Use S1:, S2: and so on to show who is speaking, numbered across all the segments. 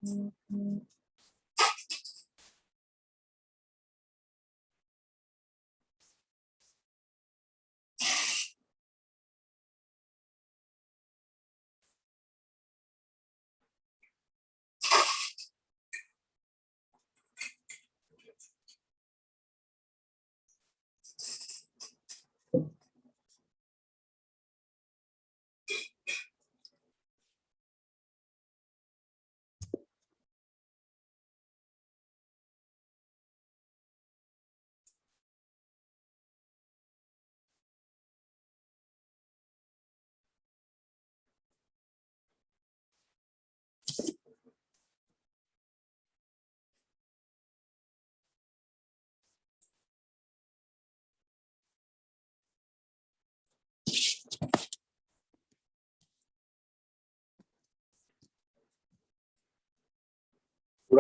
S1: Good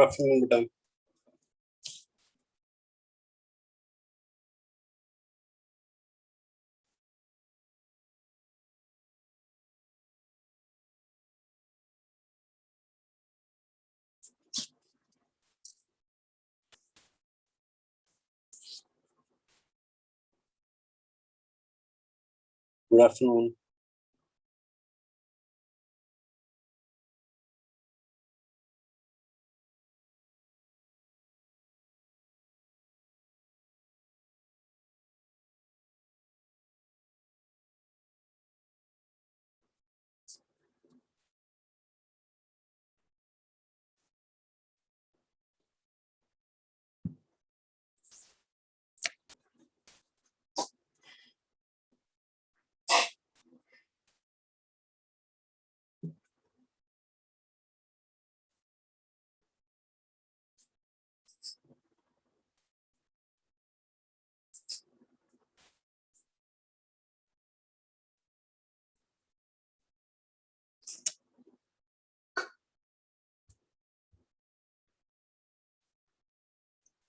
S1: afternoon बेटा। Good afternoon.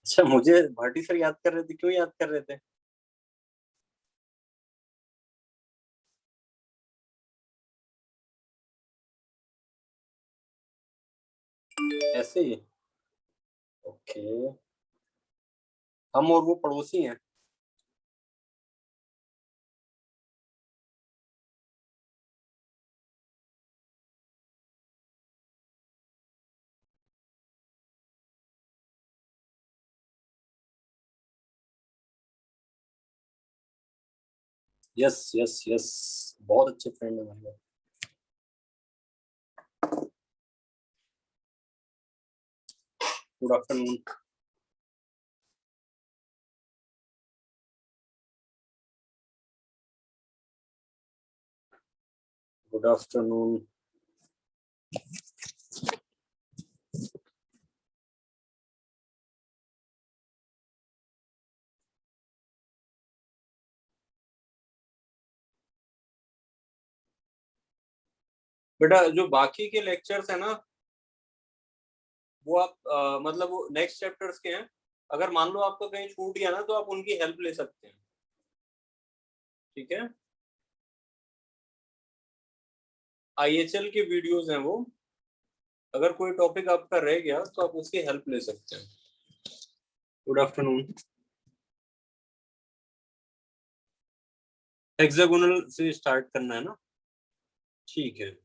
S1: अच्छा, मुझे भाटी सर याद कर रहे थे, क्यों याद कर रहे थे? ऐसे ही? ओके। हम और वो पड़ोसी हैं। यस यस यस, बहुत अच्छे फ्रेंड है हमारे। Good afternoon. Good afternoon. बेटा जो बाकी के लेक्चर्स है ना, वो आप मतलब वो नेक्स्ट चैप्टर्स के हैं। अगर मान लो आपको कहीं छूट गया ना, तो आप उनकी हेल्प ले सकते हैं। ठीक है, आईएचएल के वीडियोस हैं वो। अगर कोई टॉपिक आपका रह गया तो आप उसकी हेल्प ले सकते हैं। Good afternoon. हेक्सागोनल से स्टार्ट करना है ना? ठीक है।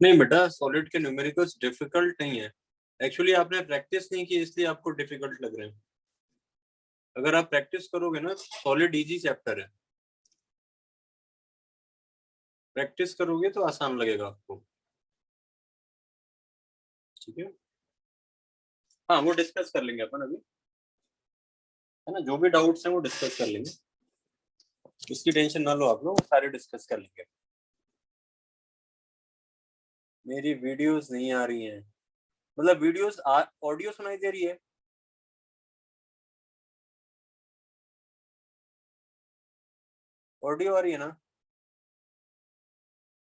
S1: नहीं बेटा, सॉलिड के न्यूमेरिकल्स डिफिकल्ट नहीं है। एक्चुअली आपने प्रैक्टिस नहीं की, इसलिए आपको डिफिकल्ट लग रहे हैं। अगर आप प्रैक्टिस करोगे ना, सॉलिड इजी चैप्टर है। प्रैक्टिस करोगे तो आसान लगेगा आपको। ठीक है, हाँ वो डिस्कस कर लेंगे अपन अभी, है ना? जो भी डाउट्स हैं वो डिस्कस कर लेंगे। उसकी टेंशन ना लो आप लोग, सारे डिस्कस कर लेंगे। मेरी वीडियोस नहीं आ रही हैं, मतलब वीडियोस ऑडियो सुनाई दे रही है? ऑडियो आ रही है ना?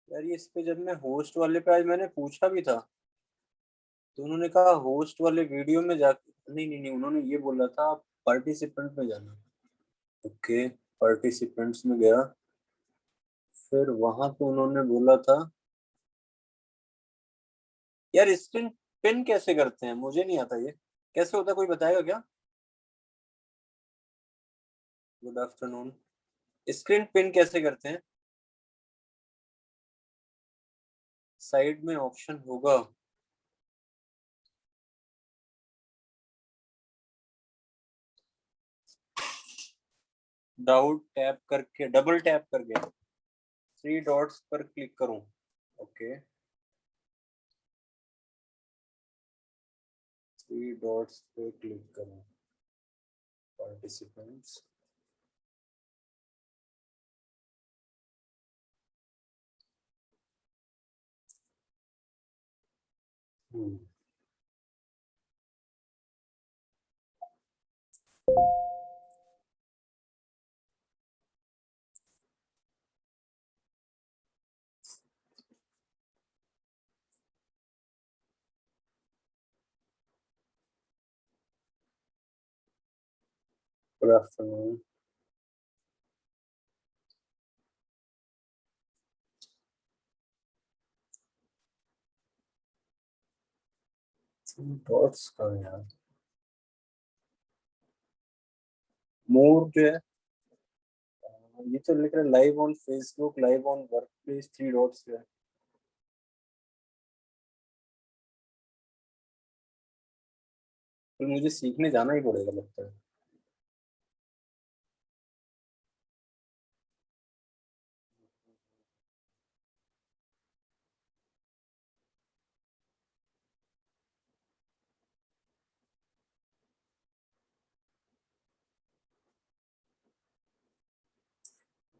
S1: यार ये इस पे जब मैं होस्ट वाले पे आज मैंने पूछा भी था, तो उन्होंने कहा होस्ट वाले वीडियो में जा, नहीं नहीं नहीं, उन्होंने ये बोला था आप पार्टिसिपेंट में जाना। ओके, पार्टिसिपेंट्स में गया, फिर वहां पे उन्होंने बोला था, यार स्क्रीन पिन कैसे करते हैं, मुझे नहीं आता ये कैसे होता है, कोई बताएगा क्या? Good afternoon. स्क्रीन पिन कैसे करते हैं? साइड में ऑप्शन होगा। डाउट टैप करके, डबल टैप करके थ्री डॉट्स पर क्लिक करूं? ओके, थ्री डॉट्स पे क्लिक करूं, पार्टिसिपेंट्स। Good afternoon. डॉट्स का यार, मोर जो है, ये तो लिख रहा है live on Facebook, live on work place, three dots है। तो मुझे सीखने जाना ही पड़ेगा लगता है।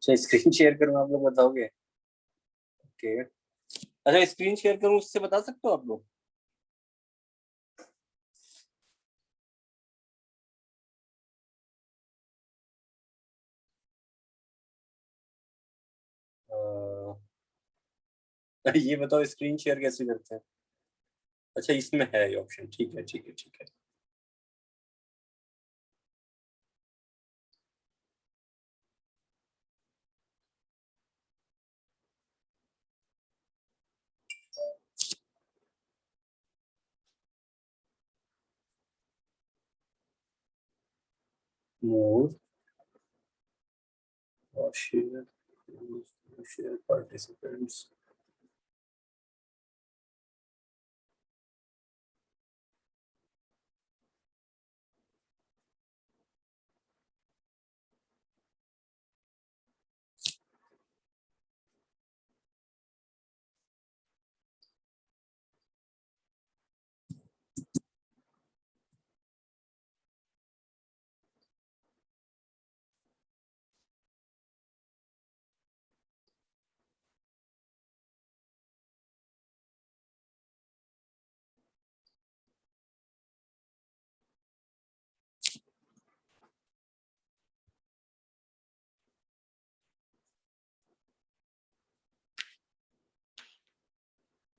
S1: अच्छा, स्क्रीन शेयर करूँ आप लोग बताओगे? ओके, अच्छा स्क्रीन शेयर करूँ उससे बता सकते हो आप लोग? ये बताओ स्क्रीन शेयर कैसे करते हैं? अच्छा इसमें है ये ऑप्शन, ठीक है ठीक है ठीक है। मोर और शेयर, शेयर पार्टिसिपेंट्स।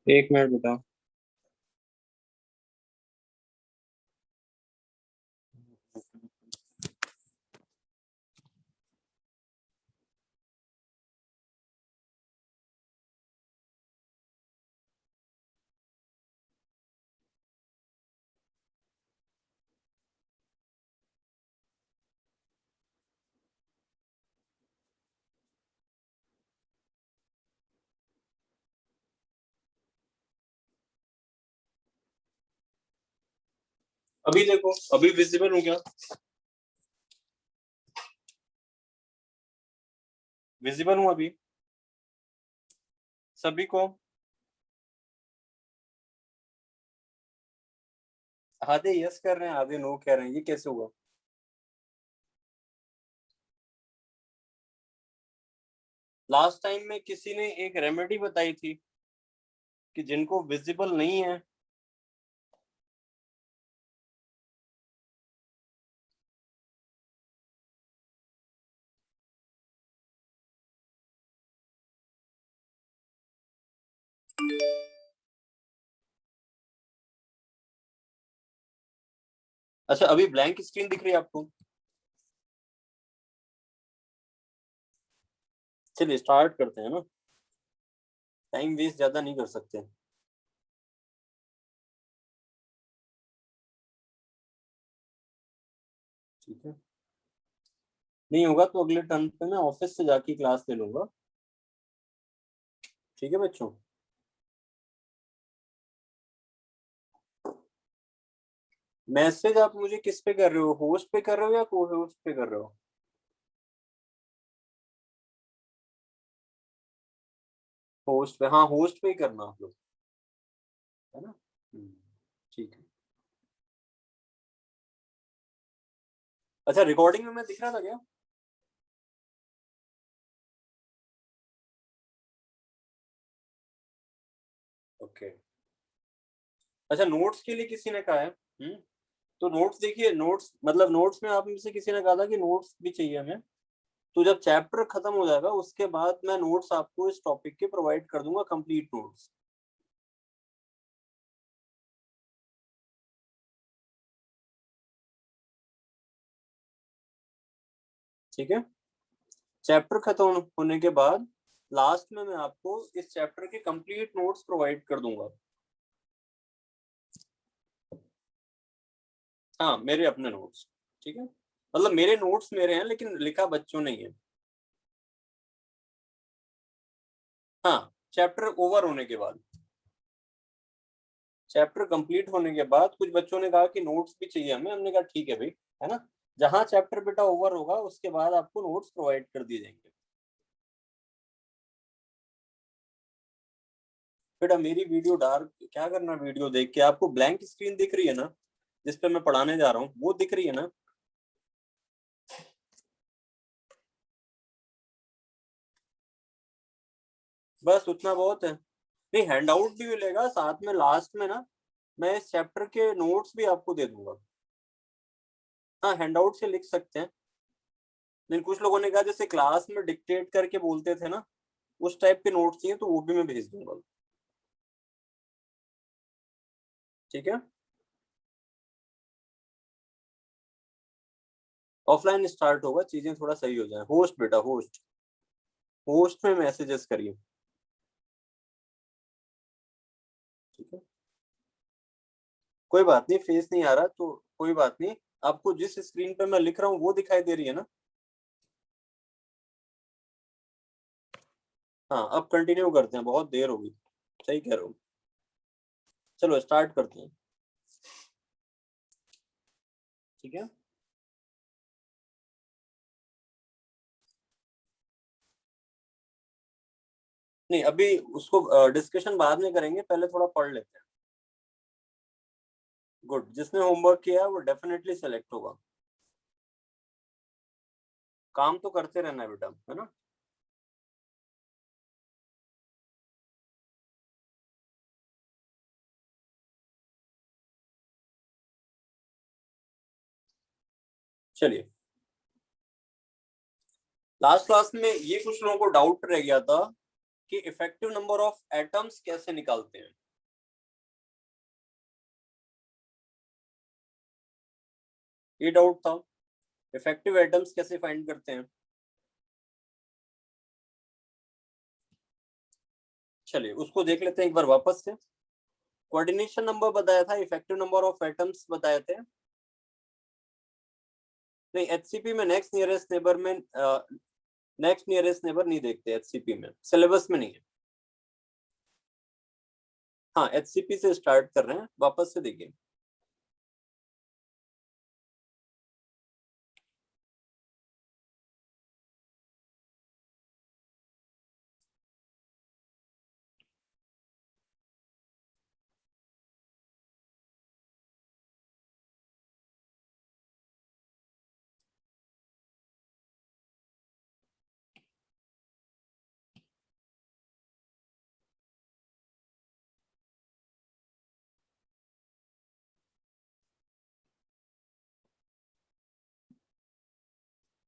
S1: एक मिनट बताओ। अभी देखो, अभी विजिबल हो गया? विजिबल हूँ अभी सभी को? आधे यस कर रहे हैं, आधे नो कह रहे हैं, ये कैसे हुआ? लास्ट टाइम में किसी ने एक रेमेडी बताई थी कि जिनको विजिबल नहीं है, अच्छा अभी ब्लैंक स्क्रीन दिख रही है आपको? चलिए स्टार्ट करते हैं ना, टाइम वेस्ट ज्यादा नहीं कर सकते। ठीक है, नहीं होगा तो अगले टर्न पे मैं ऑफिस से जाके क्लास ले लूंगा। ठीक है बच्चों। मैसेज आप मुझे किस पे कर रहे हो, होस्ट पे कर रहे हो या को होस्ट पे कर रहे हो? होस्ट पे, हाँ होस्ट पे ही करना आप लोग, है ना। हम्म, ठीक है। अच्छा रिकॉर्डिंग में मैं दिख रहा था क्या? ओके। अच्छा नोट्स के लिए किसी ने कहा है। तो नोट्स देखिए, नोट्स मतलब नोट्स में आप में से किसी ने कहा था कि नोट्स भी चाहिए हमें। तो जब चैप्टर खत्म हो जाएगा उसके बाद मैं नोट्स आपको इस टॉपिक के प्रोवाइड कर दूंगा, कंप्लीट नोट्स। ठीक है, चैप्टर खत्म होने के बाद लास्ट में मैं आपको इस चैप्टर के कंप्लीट नोट्स प्रोवाइड कर दूंगा। हाँ मेरे अपने नोट्स। ठीक है, मतलब मेरे नोट्स मेरे हैं लेकिन लिखा बच्चों ने ही है। हाँ चैप्टर ओवर होने के बाद, चैप्टर कंप्लीट होने के बाद कुछ बच्चों ने कहा कि नोट्स भी चाहिए हमें, हमने कहा ठीक है भाई, है ना। जहां चैप्टर बेटा ओवर होगा उसके बाद आपको नोट्स प्रोवाइड कर दिए जाएंगे। बेटा मेरी वीडियो डार्क क्या करना, वीडियो देख के आपको ब्लैंक स्क्रीन दिख रही है ना, जिस पे मैं पढ़ाने जा रहा हूँ वो दिख रही है ना। बस उतना बहुत है। नहीं हैंड आउट भी मिलेगा साथ में लास्ट में ना, मैं इस चैप्टर के नोट्स भी आपको दे दूंगा। हाँ हैंड आउट से लिख सकते हैं, लेकिन कुछ लोगों ने कहा जैसे क्लास में डिक्टेट करके बोलते थे ना, उस टाइप के नोट्स चाहिए तो वो भी मैं भेज दूंगा। ठीक है, ऑफलाइन स्टार्ट होगा, चीजें थोड़ा सही हो जाए। होस्ट बेटा होस्ट, होस्ट में मैसेजेस करिए। ठीक है, कोई बात नहीं, फेस नहीं आ रहा तो कोई बात नहीं। आपको जिस स्क्रीन पे मैं लिख रहा हूँ वो दिखाई दे रही है ना। हाँ अब कंटिन्यू करते हैं, बहुत देर होगी। सही कह रहे हो, चलो स्टार्ट करते हैं। ठीक है, नहीं अभी उसको डिस्कशन बाद में करेंगे, पहले थोड़ा पढ़ लेते हैं। गुड, जिसने होमवर्क किया है वो डेफिनेटली सेलेक्ट होगा। काम तो करते रहना है बेटा, है ना। चलिए, लास्ट क्लास में ये कुछ लोगों को डाउट रह गया था कि इफेक्टिव नंबर ऑफ एटम्स कैसे निकालते हैं। ये डाउट था, इफेक्टिव एटम्स कैसे फाइंड करते हैं। चलिए उसको देख लेते हैं एक बार वापस से। कोऑर्डिनेशन नंबर बताया था, इफेक्टिव नंबर ऑफ एटम्स बताए थे। नहीं एचसीपी में नेक्स्ट नियरेस्ट नेबर में नेक्स्ट नियरेस्ट नेबर नहीं देखते एचसीपी में, सिलेबस में नहीं है। हाँ एचसीपी से स्टार्ट कर रहे हैं, वापस से देखिए।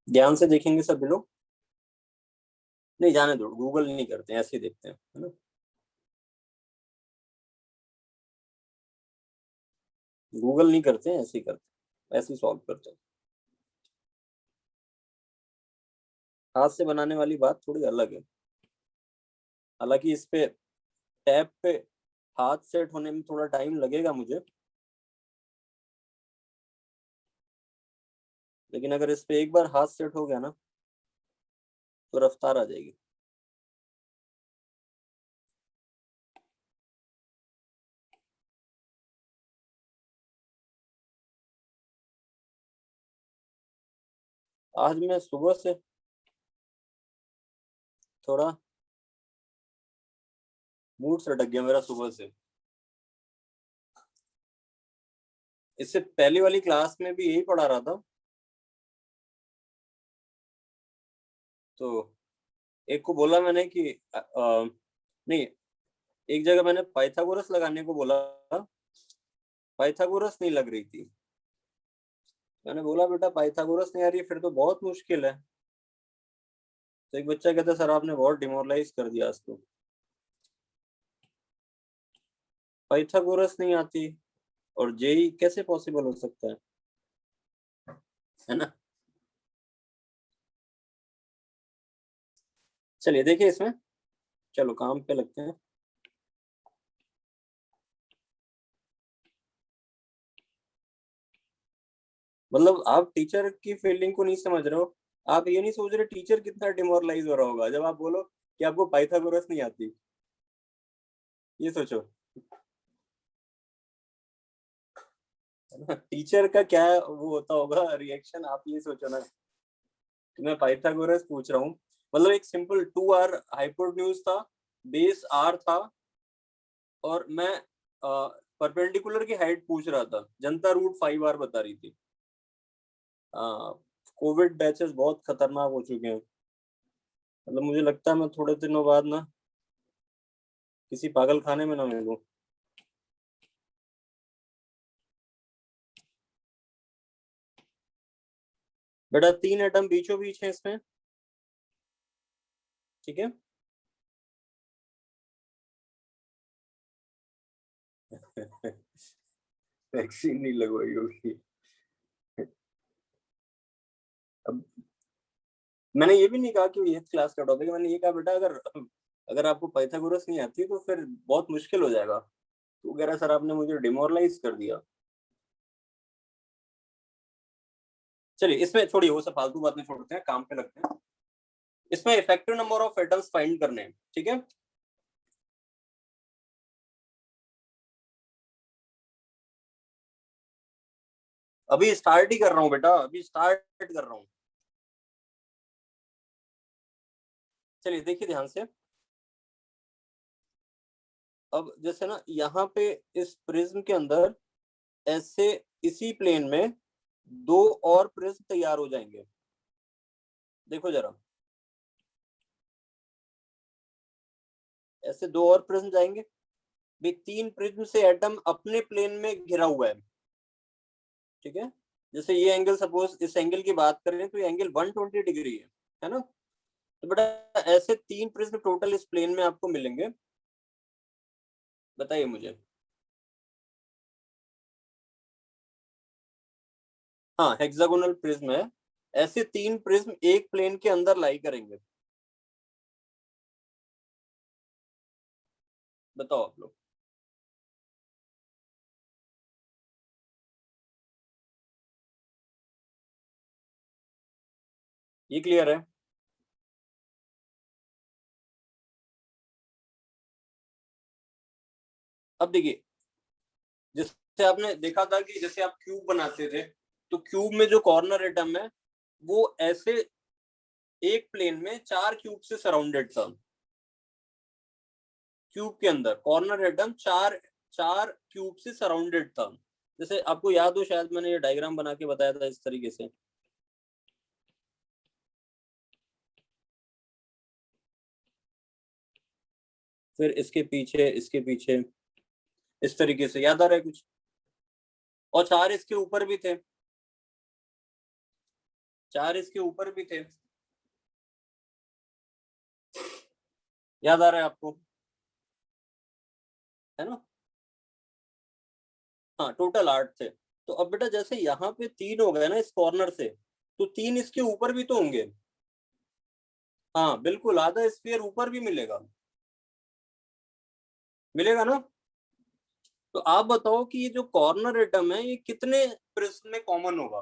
S1: ध्यान से देखेंगे सब लोग। नहीं जाने दो, गूगल नहीं करते हैं, ऐसे ही देखते हैं, है ना। गूगल नहीं करते हैं, ऐसे ही करते हैं, ऐसे ही सॉल्व करते हैं। हाथ से बनाने वाली बात थोड़ी अलग है। हालांकि इस पे टैब पे हाथ सेट होने में थोड़ा टाइम लगेगा मुझे, लेकिन अगर इस पे एक बार हाथ सेट हो गया ना तो रफ्तार आ जाएगी। आज मैं सुबह से थोड़ा मूड सटक गया मेरा सुबह से। इससे पहली वाली क्लास में भी यही पढ़ा रहा था, तो एक को बोला मैंने कि नहीं, एक जगह मैंने पाइथागोरस लगाने को बोला, पाइथागोरस नहीं लग रही थी। मैंने बोला बेटा पाइथागोरस नहीं आ रही फिर तो बहुत मुश्किल है। तो एक बच्चा कहता सर आपने बहुत डिमोरलाइज कर दिया आज तो, पाइथागोरस नहीं आती और जेई कैसे पॉसिबल हो सकता है ना। चलिए देखिए इसमें, चलो काम पे लगते हैं। मतलब आप टीचर की फीलिंग को नहीं समझ रहे हो। आप ये नहीं सोच रहे टीचर कितना डिमोरलाइज हो रहा होगा जब आप बोलो कि आपको पाइथागोरस नहीं आती। ये सोचो, है ना, टीचर का क्या वो होता होगा रिएक्शन, आप ये सोचो ना कि मैं पाइथागोरस पूछ रहा हूँ। मतलब एक सिंपल 2r हाइपोटेन्यूज था, बेस r था, और मैं परपेंडिकुलर की हाइट पूछ रहा था, जनता रूट 5r बता रही थी। कोविड बैचेस बहुत खतरनाक हो चुके हैं। मतलब मुझे लगता है मैं थोड़े दिनों बाद ना किसी पागल खाने में ना मिलूं। बेटा 3 एटम बीचों बीच है इसमें, ठीक है। वैक्सीन नहीं लगवाई होगी। अब मैंने ये भी नहीं कहा कि ये क्लास का टॉपिक है, मैंने ये कहा बेटा अगर अगर आपको पाइथागोरस नहीं आती तो फिर बहुत मुश्किल हो जाएगा। तो कह रहा सर आपने मुझे डिमोरलाइज कर दिया। चलिए इसमें छोड़िए, वो सब फालतू बातें छोड़ते हैं, काम पे लगते हैं। इसमें effective number of atoms find करने हैं, ठीक है। अभी स्टार्ट ही कर रहा हूँ बेटा, अभी स्टार्ट कर रहा हूँ। चलिए देखिए ध्यान से। अब जैसे ना यहाँ पे इस प्रिज्म के अंदर ऐसे इसी प्लेन में दो और प्रिज्म तैयार हो जाएंगे। देखो जरा, ऐसे दो और प्रिज्म जाएंगे। भी 3 प्रिज्म से एटम अपने प्लेन में घिरा हुआ है, ठीक है। जैसे ये एंगल, सपोज इस एंगल की बात करें तो ये एंगल 120 डिग्री है ना। तो बेटा ऐसे 3 प्रिज्म टोटल इस प्लेन में आपको मिलेंगे, बताइए मुझे। हाँ हेक्सागोनल प्रिज्म है। ऐसे 3 प्रिज्म एक प्लेन के अंदर लाई करेंगे। बताओ आप लोग। ये क्लियर है। अब देखिए, जैसे आपने देखा था कि जैसे आप क्यूब बनाते थे, तो क्यूब में जो कॉर्नर एटम है वो ऐसे एक प्लेन में 4 क्यूब से सराउंडेड था। क्यूब के अंदर कॉर्नर एटम चार चार क्यूब से सराउंडेड था। जैसे आपको याद हो शायद मैंने ये डायग्राम बना के बताया था इस तरीके से। फिर इसके पीछे इस तरीके से, याद आ रहा है कुछ। और 4 इसके ऊपर भी थे। 4 इसके ऊपर भी थे, याद आ रहा है आपको, है ना? हाँ, टोटल 8 थे। तो अब बेटा जैसे यहाँ पे 3 हो गए ना इस कॉर्नर से, तो 3 इसके ऊपर भी तो होंगे। हाँ बिल्कुल, आधा स्फीयर ऊपर भी मिलेगा, मिलेगा ना? तो आप बताओ कि ये जो कॉर्नर एटम है ये कितने प्रिज्म में कॉमन होगा?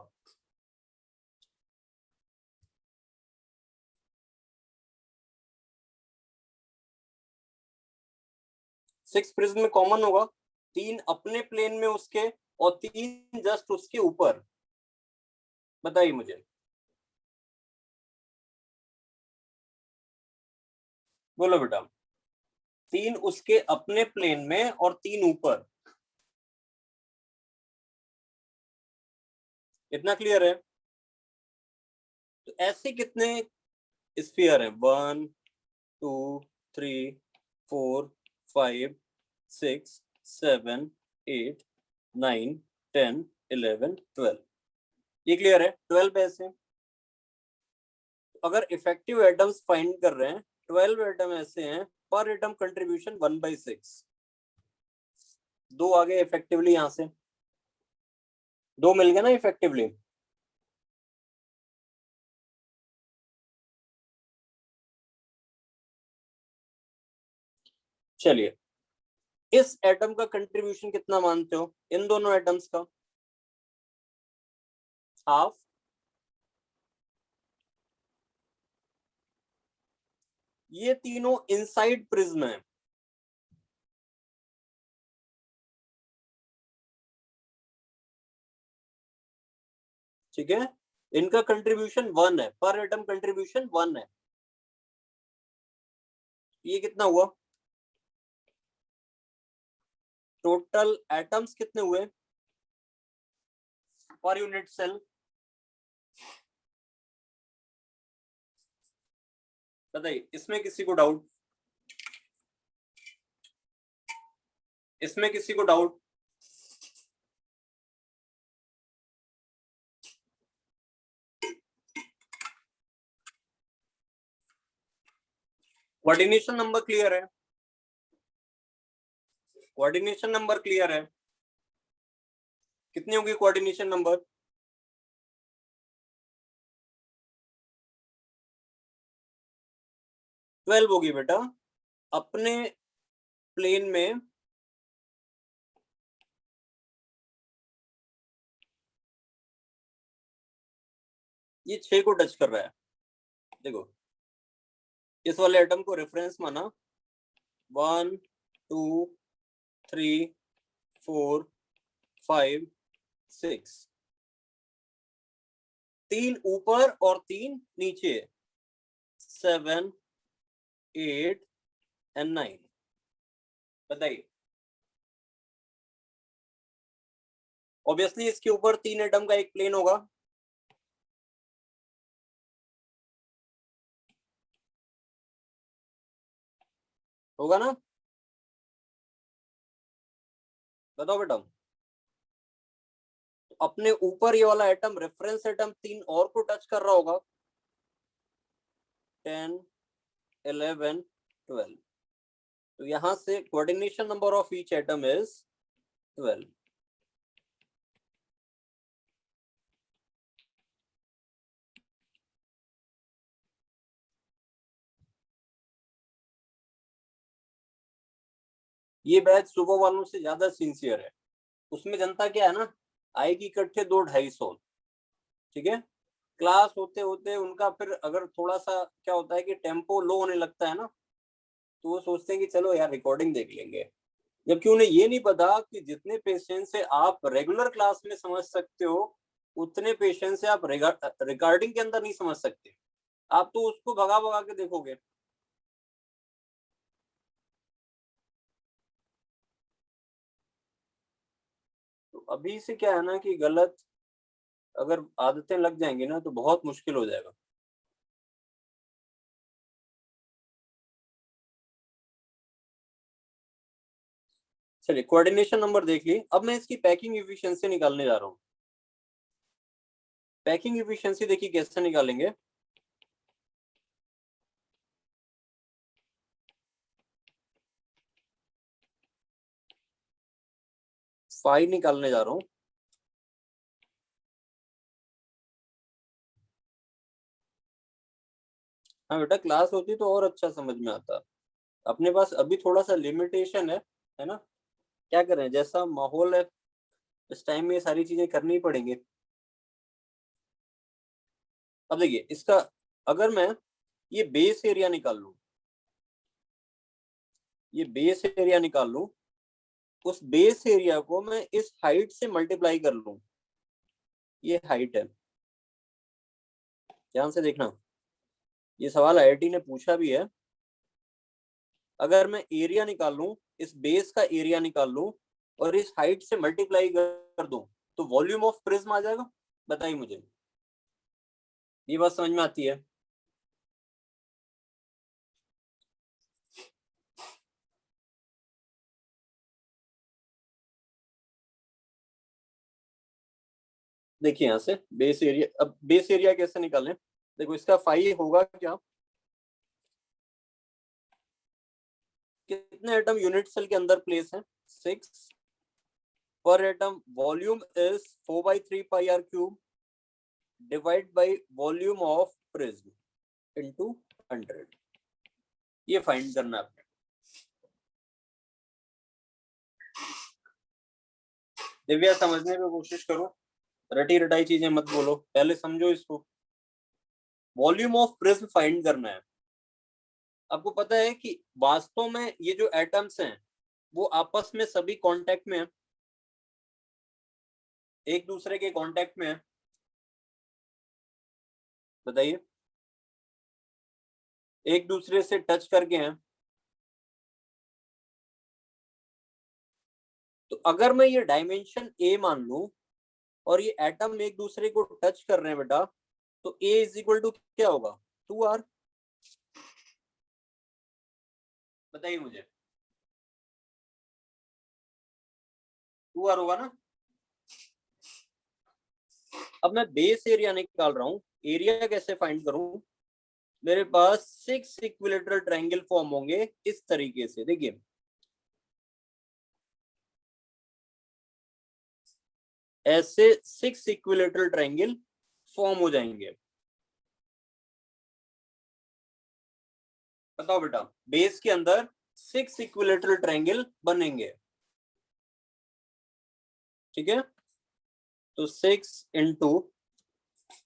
S1: 6 प्रिज्म में कॉमन होगा, 3 अपने प्लेन में उसके, और 3 जस्ट उसके ऊपर। बताइए मुझे। बोलो बेटा। 3 उसके अपने प्लेन में और 3 ऊपर। इतना क्लियर है? तो ऐसे कितने स्फीयर हैं? 1 2 3 4 5 6 7 8 9 10 11 12। ये क्लियर है? 12 ऐसे। अगर इफेक्टिव एटम्स फाइंड कर रहे हैं, 12 एटम ऐसे हैं, पर एटम कंट्रीब्यूशन 1/6। दो आ गए इफेक्टिवली, यहां से दो मिल गए ना इफेक्टिवली। चलिए, इस एटम का कंट्रीब्यूशन कितना मानते हो, इन दोनों एटम्स का? हाफ। ये तीनों इनसाइड प्रिज्म है, ठीक है? इनका कंट्रीब्यूशन 1 है, पर एटम कंट्रीब्यूशन 1 है। ये कितना हुआ? टोटल एटम्स कितने हुए पर यूनिट सेल? बताइए, इसमें किसी को डाउट? इसमें किसी को डाउट? कोऑर्डिनेशन नंबर क्लियर है? कोऑर्डिनेशन नंबर क्लियर है? कितनी होगी कोऑर्डिनेशन नंबर? 12 होगी बेटा। अपने प्लेन में ये 6 को टच कर रहा है। देखो, इस वाले एटम को रेफरेंस माना, 1 2 3 4 5 6, 3 ऊपर और 3 नीचे, 7 8 एंड 9। बताइए। ऑब्वियसली इसके ऊपर 3 एटम का एक प्लेन होगा। होगा ना? बताओ बेटा। अपने ऊपर ये वाला एटम, रेफरेंस एटम, 3 और को टच कर रहा होगा, 10 11 12। तो यहां से coordination number of each atom is 12। ये बैच सुबह वालों से ज्यादा सिंसियर है। उसमें जनता क्या है ना, आएगी इकट्ठे 200-250। ठीक है? क्लास होते होते उनका फिर अगर थोड़ा सा क्या होता है कि टेम्पो लो होने लगता है ना, तो वो सोचते हैं कि चलो यार रिकॉर्डिंग देख लेंगे। जबकि उन्हें ये नहीं पता कि जितने पेशेंस से आप रेगुलर क्लास में समझ सकते हो, उतने पेशेंस से आप रिकॉर्डिंग के अंदर नहीं समझ सकते। आप तो उसको भगा भगा के देखोगे। तो अभी से क्या है ना कि गलत अगर आदतें लग जाएंगी ना तो बहुत मुश्किल हो जाएगा। चलिए, कोऑर्डिनेशन नंबर देख ली। अब मैं इसकी पैकिंग एफिशिएंसी निकालने जा रहा हूँ। पैकिंग एफिशिएंसी देखिए कैसे निकालेंगे। फाई निकालने जा रहा हूं। हाँ बेटा, क्लास होती तो और अच्छा समझ में आता। अपने पास अभी थोड़ा सा लिमिटेशन है ना। क्या करें, जैसा माहौल है इस टाइम में ये सारी चीजें करनी पड़ेंगी। अब देखिए इसका, अगर मैं ये बेस एरिया निकाल लूं, ये बेस एरिया निकाल लूं, उस बेस एरिया को मैं इस हाइट से मल्टीप्लाई कर लूं, ये हाइट है। ध्यान से देखना, ये सवाल आईआईटी ने पूछा भी है। अगर मैं एरिया निकाल लूं, इस बेस का एरिया निकाल लूं और इस हाइट से मल्टीप्लाई कर दूं, तो वॉल्यूम ऑफ प्रिज्म आ जाएगा। बताइए मुझे, ये बात समझ में आती है? देखिए यहां से बेस एरिया, अब बेस एरिया कैसे निकालें? देखो इसका फाई होगा क्या, कितने एटम यूनिट सेल के अंदर प्लेस है? 6 पर atom. Volume is 4/3 πr³ divide by volume of prism into 100। ये फाइंड करना है आपने। दिव्या समझने की कोशिश करो, रटी रटाई चीजें मत बोलो, पहले समझो इसको। वॉल्यूम ऑफ प्रिज्म फाइंड करना है। आपको पता है कि वास्तव में ये जो एटम्स हैं वो आपस में सभी कांटेक्ट में है, एक दूसरे के कांटेक्ट में है। बताइए, एक दूसरे से टच करके हैं। तो अगर मैं ये डायमेंशन ए मान लूं और ये एटम एक दूसरे को टच कर रहे हैं बेटा, तो ए इज इक्वल टू क्या होगा? 2r। बताइए मुझे, 2r होगा ना। अब मैं बेस एरिया निकाल रहा हूं, एरिया कैसे फाइंड करूं? मेरे पास 6 इक्विलेटरल ट्रायंगल फॉर्म होंगे इस तरीके से। देखिए ऐसे 6 इक्विलेटरल ट्रायंगल फॉर्म हो जाएंगे। बताओ बेटा, बेस के अंदर 6 इक्विलेटरल ट्रायंगल बनेंगे, ठीक है। तो 6 into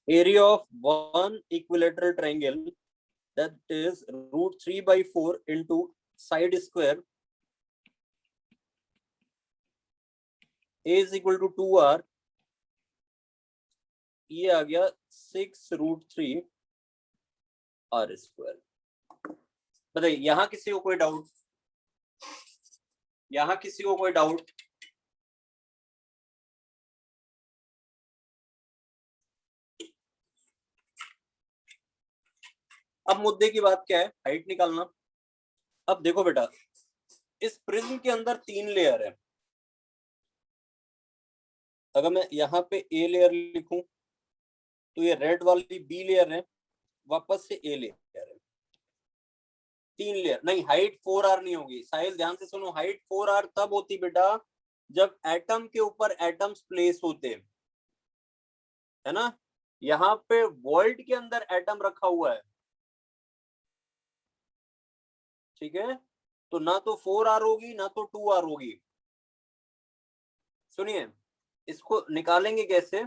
S1: area of one equilateral triangle, that is √3/4 into side square, a is equal to 2r। ये आ गया 6√3r²। बताइए, यहां किसी को कोई डाउट? यहां किसी को कोई डाउट? अब मुद्दे की बात क्या है? हाइट निकालना। अब देखो बेटा, इस प्रिज्म के अंदर 3 लेयर है। अगर मैं यहाँ पे ए लेयर लिखूं तो ये रेड वाली बी लेयर है, वापस से ए लेयर है। 3 लेयर नहीं, हाइट 4r नहीं होगी। साहिल ध्यान से सुनो, हाइट 4r तब होती बेटा जब एटम के ऊपर एटम्स प्लेस होते हैं, है ना। यहाँ पे वॉइड के अंदर एटम रखा हुआ है, ठीक है। तो ना तो 4r होगी ना तो 2r होगी। सुनिए, इसको निकालेंगे कैसे?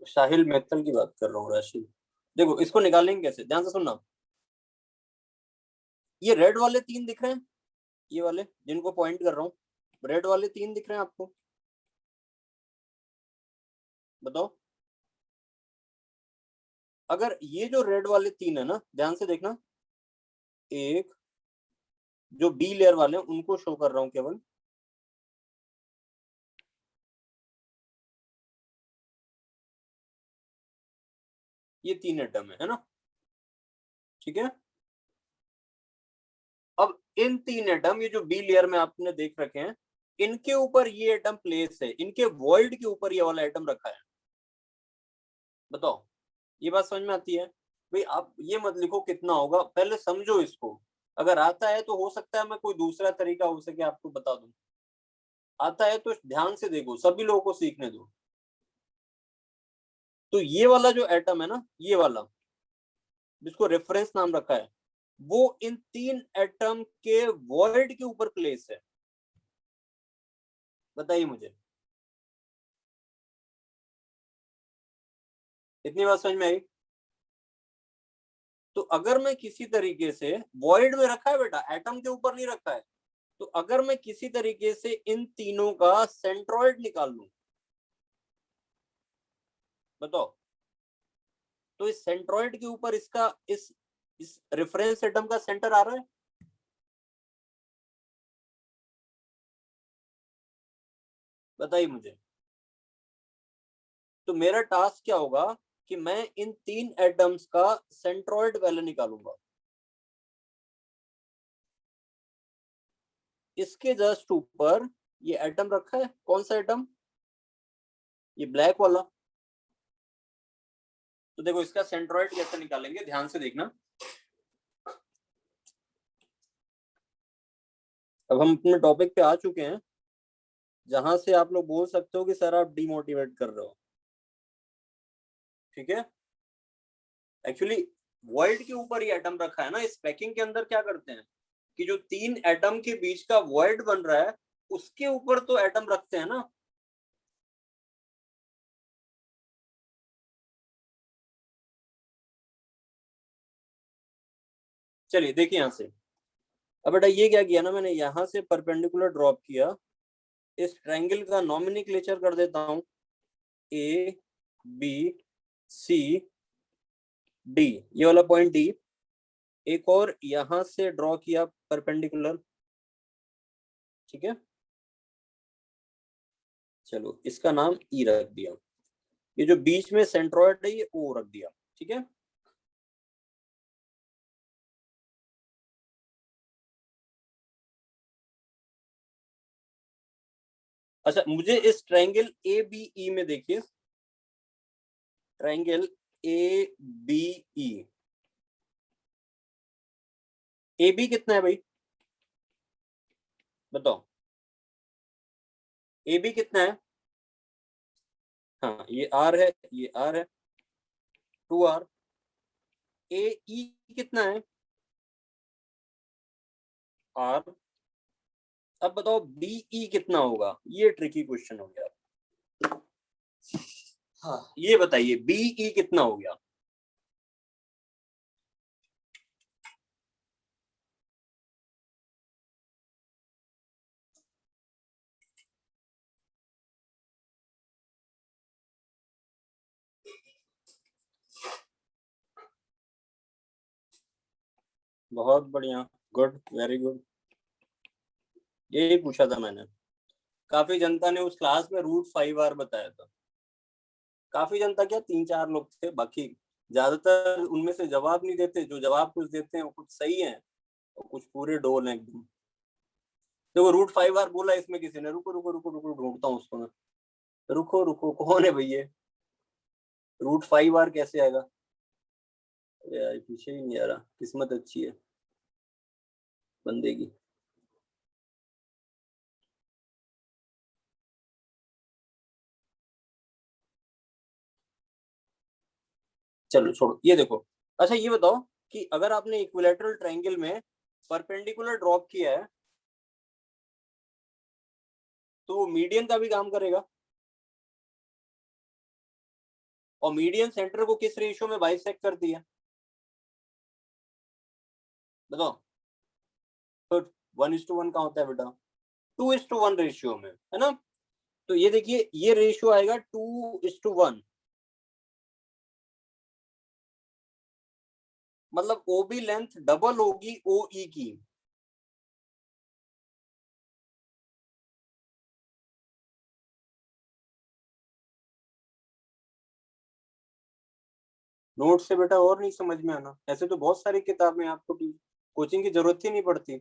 S1: साहिल मित्तल की बात कर रहा हूँ, राशि। देखो इसको निकालेंगे कैसे, ध्यान से सुनना। ये रेड वाले 3 दिख रहे हैं, ये वाले जिनको पॉइंट कर रहा हूँ, रेड वाले 3 दिख रहे हैं आपको? बताओ। अगर ये जो रेड वाले 3 है ना, ध्यान से देखना, एक जो बी लेयर वाले हैं उनको शो कर रहा हूं केवल। ये 3 एटम है ना, ठीक है। अब इन 3 एटम, ये जो बी लेयर में आपने देख रखे हैं, इनके ऊपर ये एटम प्लेस है, इनके वॉइड के ऊपर ये वाला एटम रखा है। बताओ, ये बात समझ में आती है? भाई आप ये मत लिखो कितना होगा, पहले समझो इसको। अगर आता है तो हो सकता है मैं कोई दूसरा तरीका हो सके आपको बता दूं। आता है तो ध्यान से देखो, सभी लोगों को सीखने दो। तो ये वाला जो एटम है ना, ये वाला जिसको रेफरेंस नाम रखा है, वो इन 3 एटम के वॉइड के ऊपर प्लेस है। बताइए मुझे, इतनी बात समझ में आई? तो अगर मैं किसी तरीके से, वॉइड में रखा है बेटा, एटम के ऊपर नहीं रखा है, तो अगर मैं किसी तरीके से इन तीनों का सेंट्रॉइड निकाल लूं, बताओ, तो इस सेंट्रॉइड के ऊपर इसका, इस रेफरेंस एटम का सेंटर आ रहा है। बताइए मुझे। तो मेरा टास्क क्या होगा कि मैं इन 3 एटम्स का सेंट्रॉइड पहले निकालूंगा। इसके जस्ट ऊपर ये एटम रखा है, कौन सा एटम? ये ब्लैक वाला। तो देखो इसका सेंट्रॉइड कैसे निकालेंगे, ध्यान से देखना। अब हम अपने टॉपिक पे आ चुके हैं, जहां से आप लोग बोल सकते हो कि सर आप डिमोटिवेट कर रहे हो, ठीक है। एक्चुअली वॉइड के ऊपर ये एटम रखा है ना, इस पैकिंग के अंदर क्या करते हैं कि जो 3 एटम के बीच का वॉइड बन रहा है, उसके ऊपर तो एटम रखते हैं ना। चलिए देखिए यहां से। अब बेटा ये क्या किया ना, मैंने यहां से परपेंडिकुलर ड्रॉप किया, इस ट्रायंगल का नॉमिनिक्लेचर कर देता हूं, ए बी सी डी, ये वाला पॉइंट डी। एक और यहां से ड्रॉ किया परपेंडिकुलर, ठीक है। चलो इसका नाम ई रख दिया, ये जो बीच में सेंट्रॉइड है ये ओ रख दिया, ठीक है। अच्छा, मुझे इस ट्रायंगल ए बी ई में देखिए, triangle a b e, a b कितना है भाई, बताओ, ए बी कितना है? हाँ ये आर है, ये आर है, 2 आर। ए ई कितना है? आर। अब बताओ बी ई कितना होगा, ये ट्रिकी क्वेश्चन हो गया। हाँ ये बताइए बी ई कितना हो गया। बहुत बढ़िया, गुड, वेरी गुड। यही पूछा था मैंने। काफी जनता ने उस क्लास में √5 आर बताया था। काफी जनता क्या, 3-4 लोग थे, बाकी ज्यादातर उनमें से जवाब नहीं देते। जो जवाब कुछ देते हैं वो कुछ सही है और कुछ पूरे डोल है एकदम। देखो √5 आर बोला इसमें किसी ने, रुको रुको रुको रुको ढूंढता हूँ उसको मैं। रुको रुको, कौन है भैया? √5 आर कैसे आएगा? अरे यार पीछे ही नहीं आ रहा, किस्मत अच्छी है बंदे की। चलो छोड़ो, ये देखो। अच्छा ये बताओ कि अगर आपने इक्विलेटरल ट्रायंगल में परपेंडिकुलर ड्रॉप किया है, तो वो मीडियन का भी काम करेगा। और मीडियन सेंटर को किस रेशियो में बाइसेक्ट करती है, बताओ? तो 1:1 का होता है बेटा, 2:1 रेशियो में, है ना। तो ये देखिए ये रेशियो आएगा 2:1। मतलब ओ बी लेंथ डबल होगी ओ ई की। नोट से बेटा और नहीं समझ में आना, ऐसे तो बहुत सारी किताबें आपको कोचिंग की जरूरत ही नहीं पड़ती।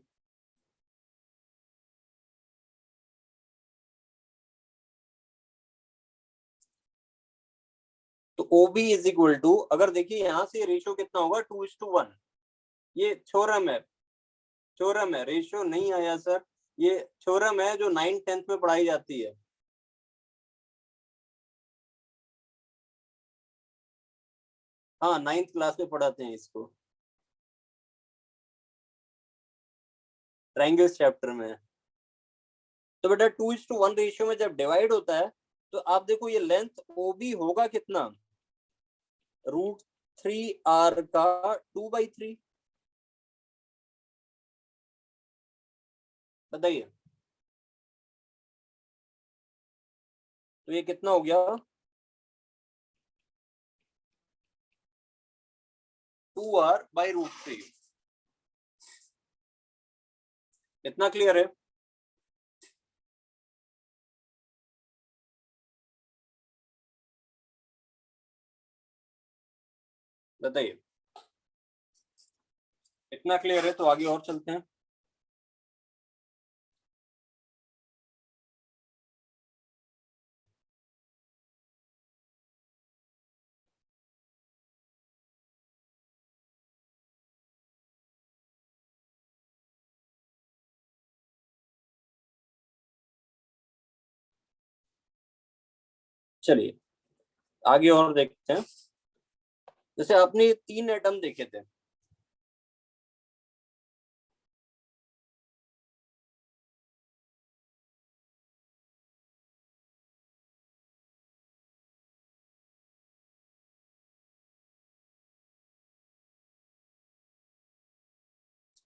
S1: तो OB इज इक्वल टू, अगर देखिए यहाँ से रेशियो कितना होगा, 2:1। ये थ्योरम है, थ्योरम है, रेशियो नहीं आया सर, ये थ्योरम है जो 9th 10th में पढ़ाई जाती है। हाँ 9th क्लास में पढ़ाते हैं इसको, ट्रायंगल्स चैप्टर में। तो बेटा 2:1 रेशियो में जब डिवाइड होता है तो आप देखो ये लेंथ OB होगा कितना, √3r का 2/3। बताइए, तो ये कितना हो गया, 2r/√3। इतना क्लियर है? बताइए, इतना क्लियर है तो आगे और चलते हैं। चलिए आगे और देखते हैं। जैसे आपने 3 एटम देखे थे,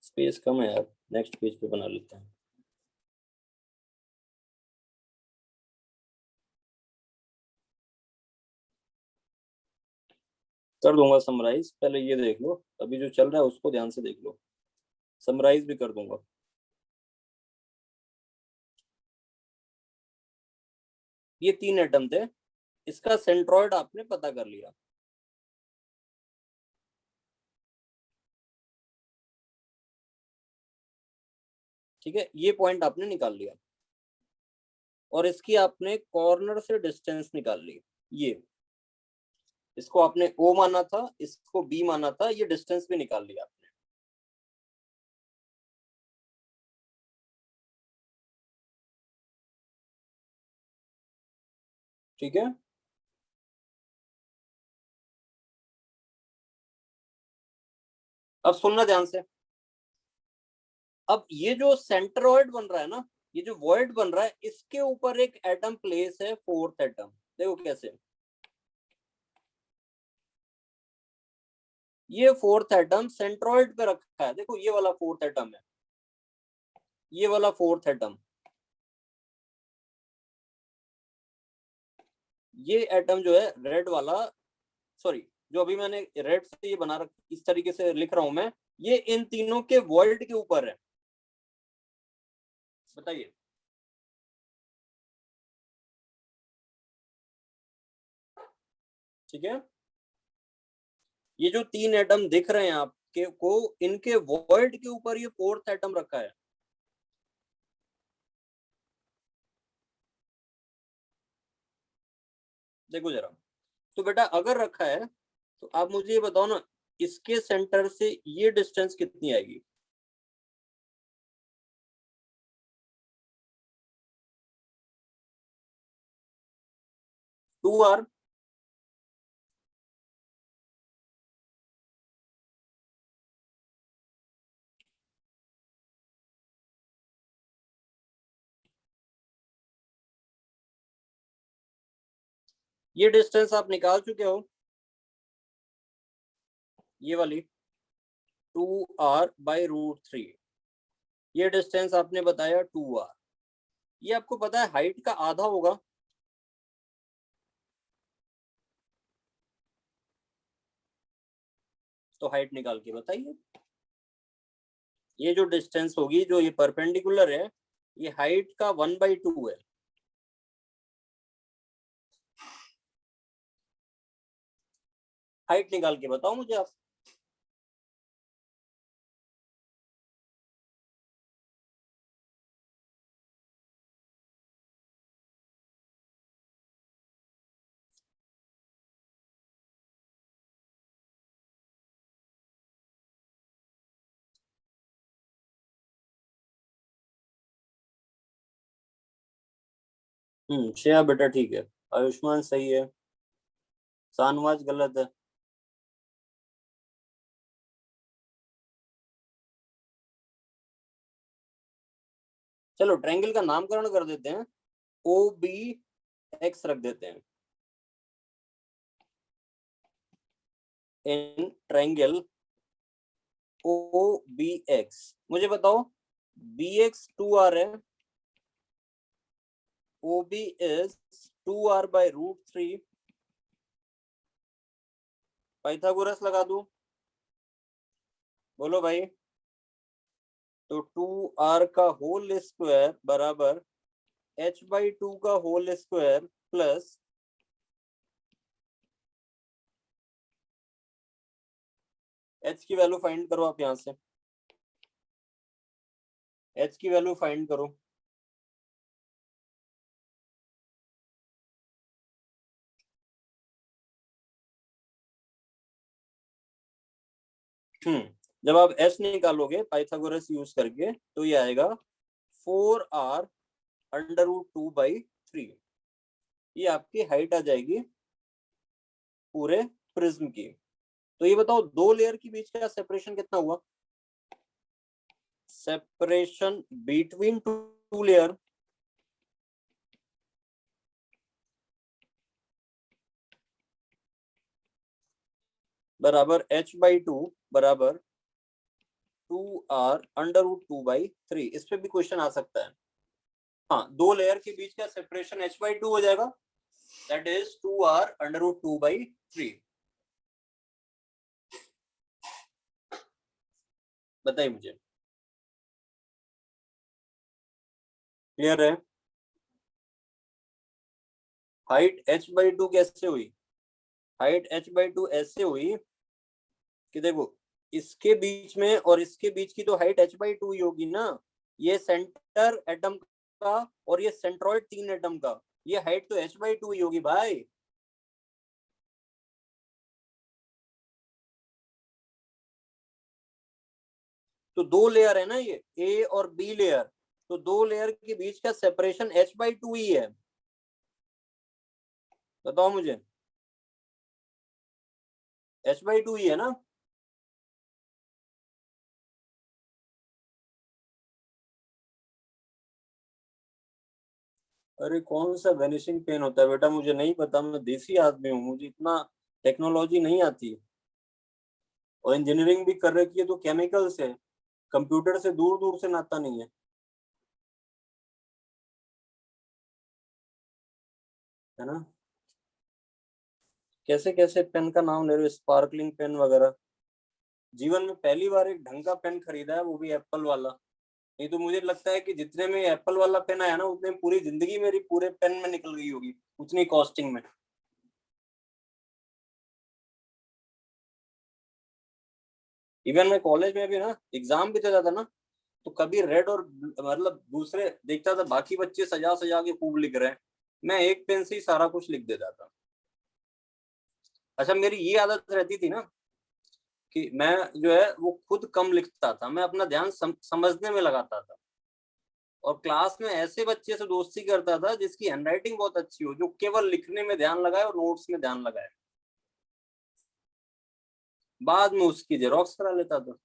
S1: स्पेस कम है यार, नेक्स्ट पेज पे बना लेते हैं। कर दूंगा समराइज, पहले ये देख लो, अभी जो चल रहा है उसको ध्यान से देख लो, समराइज भी कर दूंगा। ये 3 एटम थे, इसका सेंट्रॉइड आपने पता कर लिया, ठीक है, ये पॉइंट आपने निकाल लिया, और इसकी आपने कॉर्नर से डिस्टेंस निकाल ली। ये इसको आपने O माना था, इसको B माना था, ये डिस्टेंस भी निकाल लिया आपने। ठीक है, अब सुनना ध्यान से। अब ये जो सेंट्रोइड बन रहा है ना, ये जो वॉइड बन रहा है, इसके ऊपर एक एटम प्लेस है, 4th एटम। देखो कैसे, ये 4th एटम सेंट्रोइड पे रखा है, देखो ये वाला 4th एटम है, ये वाला 4th एटम, ये एटम जो है रेड वाला, सॉरी, जो अभी मैंने रेड से ये बना रखा, इस तरीके से लिख रहा हूं मैं, ये इन तीनों के वॉइड के ऊपर है। बताइए, ठीक है, ये जो 3 एटम दिख रहे हैं आपके को, इनके वॉइड के ऊपर ये 4th एटम रखा है। देखो जरा, तो बेटा अगर रखा है तो आप मुझे ये बताओ ना, इसके सेंटर से ये डिस्टेंस कितनी आएगी? To are. ये डिस्टेंस आप निकाल चुके हो, ये वाली 2r/√3, ये डिस्टेंस आपने बताया 2r। ये आपको पता है हाइट का आधा होगा, तो हाइट निकाल के बताइए। ये जो डिस्टेंस होगी, जो ये परपेंडिकुलर है, ये हाइट का 1/2 है। हाइट निकाल के बताओ मुझे आप। श्रेया बेटा ठीक है। आयुष्मान सही है। शाहनवाज गलत है। चलो ट्रायंगल का नामकरण कर देते हैं, ओ बी एक्स रख देते हैं। In triangle o b x, मुझे बताओ बी एक्स 2r है, O B is 2r/√3। Pythagoras लगा दूं? बोलो भाई। तो 2r का होल स्क्वायर बराबर h/2 का होल स्क्वायर प्लस h की वैल्यू फाइंड करो आप यहां से। h की वैल्यू फाइंड करो। जब आप h निकालोगे पाइथागोरस यूज करके तो ये आएगा 4r√2/3। ये आपकी हाइट आ जाएगी पूरे प्रिज्म की। तो ये बताओ दो लेयर के बीच का सेपरेशन कितना हुआ? सेपरेशन बिटवीन टू लेयर बराबर h/2 बराबर 2r√2/3। इस पे भी क्वेश्चन आ सकता है। हाँ, दो लेयर के बीच का सेपरेशन h/2 हो जाएगा, दैट इज 2r√2/3। बताइए मुझे, क्लियर है? हाइट h/2 कैसे हुई? हाइट h/2 ऐसे हुई कि देखो, इसके बीच में और इसके बीच की तो हाइट h/2 ही होगी ना। ये सेंटर एटम का और ये सेंट्रॉइड 3 एटम का, ये हाइट तो h/2 ही होगी भाई। तो दो लेयर है ना, ये ए और बी लेयर, तो दो लेयर के बीच का सेपरेशन h/2 ही है। बताओ मुझे, h/2 ही है ना? अरे कौन सा वेनिशिंग पेन होता है बेटा, मुझे नहीं पता, मैं देसी आदमी हूँ, मुझे इतना टेक्नोलॉजी नहीं आती। और इंजीनियरिंग भी कर रखी है तो केमिकल से, कंप्यूटर से दूर दूर से नाता नहीं है, है ना? कैसे कैसे पेन का नाम ले रहे हो, स्पार्कलिंग पेन वगैरह। जीवन में पहली बार एक ढंग का पेन खरीदा है, वो भी एप्पल वाला। नहीं तो मुझे लगता है कि जितने में एप्पल वाला पेन आया ना, उतने में पूरी जिंदगी मेरी पूरे पेन में निकल गई होगी, उतनी कॉस्टिंग में। इवन मैं कॉलेज में भी ना एग्जाम भी देता था ना, तो कभी रेड और मतलब दूसरे देखता था, बाकी बच्चे सजा सजा के खूब लिख रहे हैं, मैं एक पेन से ही सारा कुछ लिख देता था। अच्छा, मेरी ये आदत रहती थी ना कि मैं जो है वो खुद कम लिखता था, मैं अपना ध्यान समझने में लगाता था। और क्लास में ऐसे बच्चे से दोस्ती करता था जिसकी हैंडराइटिंग बहुत अच्छी हो, जो केवल लिखने में ध्यान लगाए और नोट्स में ध्यान लगाए, बाद में उसकी जेरोक्स करा लेता था।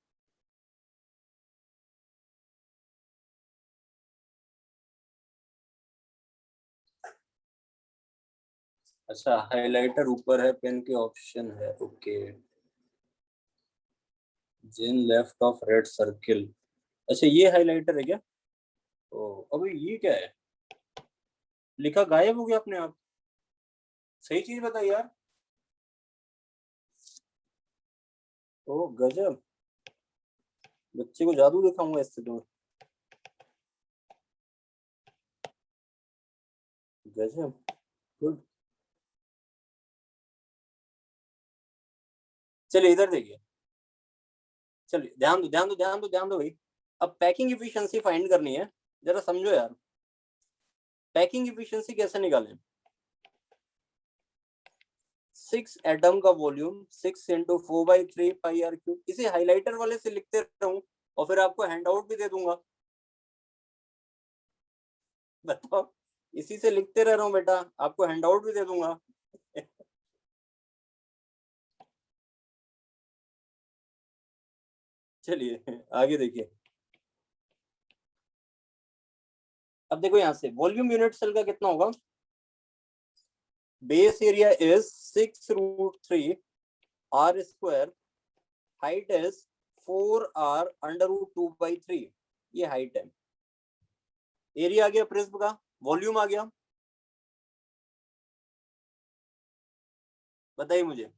S1: अच्छा, हाइलाइटर ऊपर है, पेन के ऑप्शन है, ओके। जिन लेफ्ट ऑफ रेड सर्किल, अच्छा ये हाइलाइटर है क्या? ओ, अबे ये क्या है, लिखा गायब हो गया अपने आप। सही चीज बताई यार। ओ गजब, बच्चे को जादू दिखाऊंगा इससे तो। गजब, गुड। चलिए इधर देखिए, चलिए ध्यान दो ध्यान दो ध्यान दो ध्यान दो भाई। अब पैकिंग इफिशियंसी फाइंड करनी है, जरा समझो यार। पैकिंग इफिशियंसी कैसे निकालें? 6 एटम का volume 6 into 4/3 pi r cube. इसे हाइलाइटर वाले से लिखते रहूं और फिर आपको हैंड आउट भी दे दूंगा। बताओ, इसी से लिखते रह रहा हूँ बेटा, आपको हैंड आउट भी दे दूंगा। चलिए आगे देखिए। अब देखो यहां से वॉल्यूम यूनिट सेल का कितना होगा? Base area is 6√3 r square, height is 4r√2/3। ये हाइट है। एरिया आ गया प्रिज्म का, वॉल्यूम आ गया। बताइए मुझे।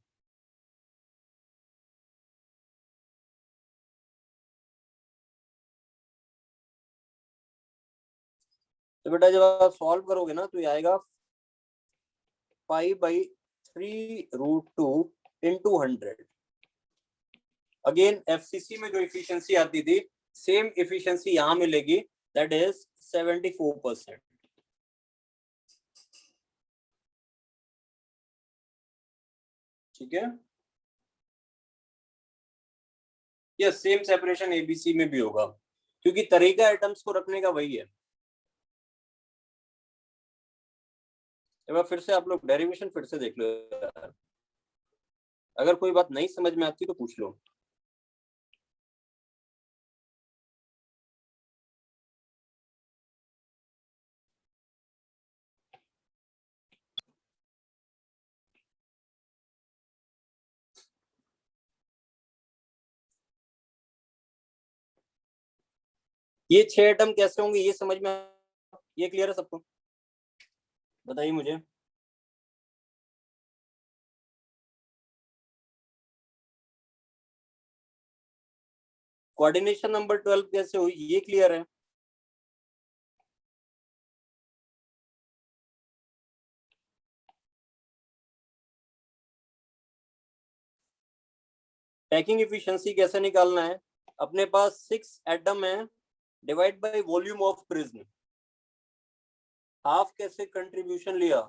S1: तो बेटा जब आप सॉल्व करोगे ना तो ये आएगा 5/3√2 इंटू 100। अगेन एफसीसी में जो इफिशियंसी आती थी सेम इफिशियंसी यहां मिलेगी, दैट इज 74%। ठीक है, ये सेम सेपरेशन एबीसी में भी होगा, क्योंकि तरीका एटम्स को रखने का वही है। एक बार फिर से आप लोग डेरिवेशन फिर से देख लो यार। अगर कोई बात नहीं समझ में आती तो पूछ लो। ये 6 एटम कैसे होंगे ये समझ में, ये क्लियर है सबको? बताइए मुझे। कोऑर्डिनेशन नंबर 12 कैसे हुई ये क्लियर है? पैकिंग इफिशियंसी कैसे निकालना है? अपने पास 6 एटम है, divide by volume of prism. Half कैसे कंट्रीब्यूशन लिया?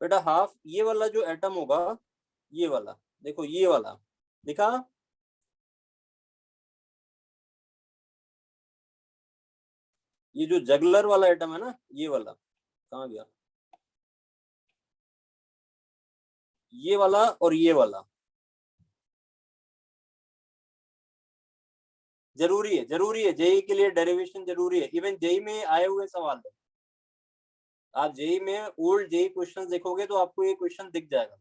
S1: बेटा हाफ ये वाला जो एटम होगा, ये वाला देखो, ये वाला दिखा, ये जो जगलर वाला एटम है ना, ये वाला कहाँ गया, ये वाला और ये वाला। जरूरी है जेई के लिए डेरिवेशन जरूरी है, इवन जेई में आए हुए सवाल है। आप जेई में ओल्ड जेई क्वेश्चन देखोगे तो आपको ये क्वेश्चन दिख जाएगा।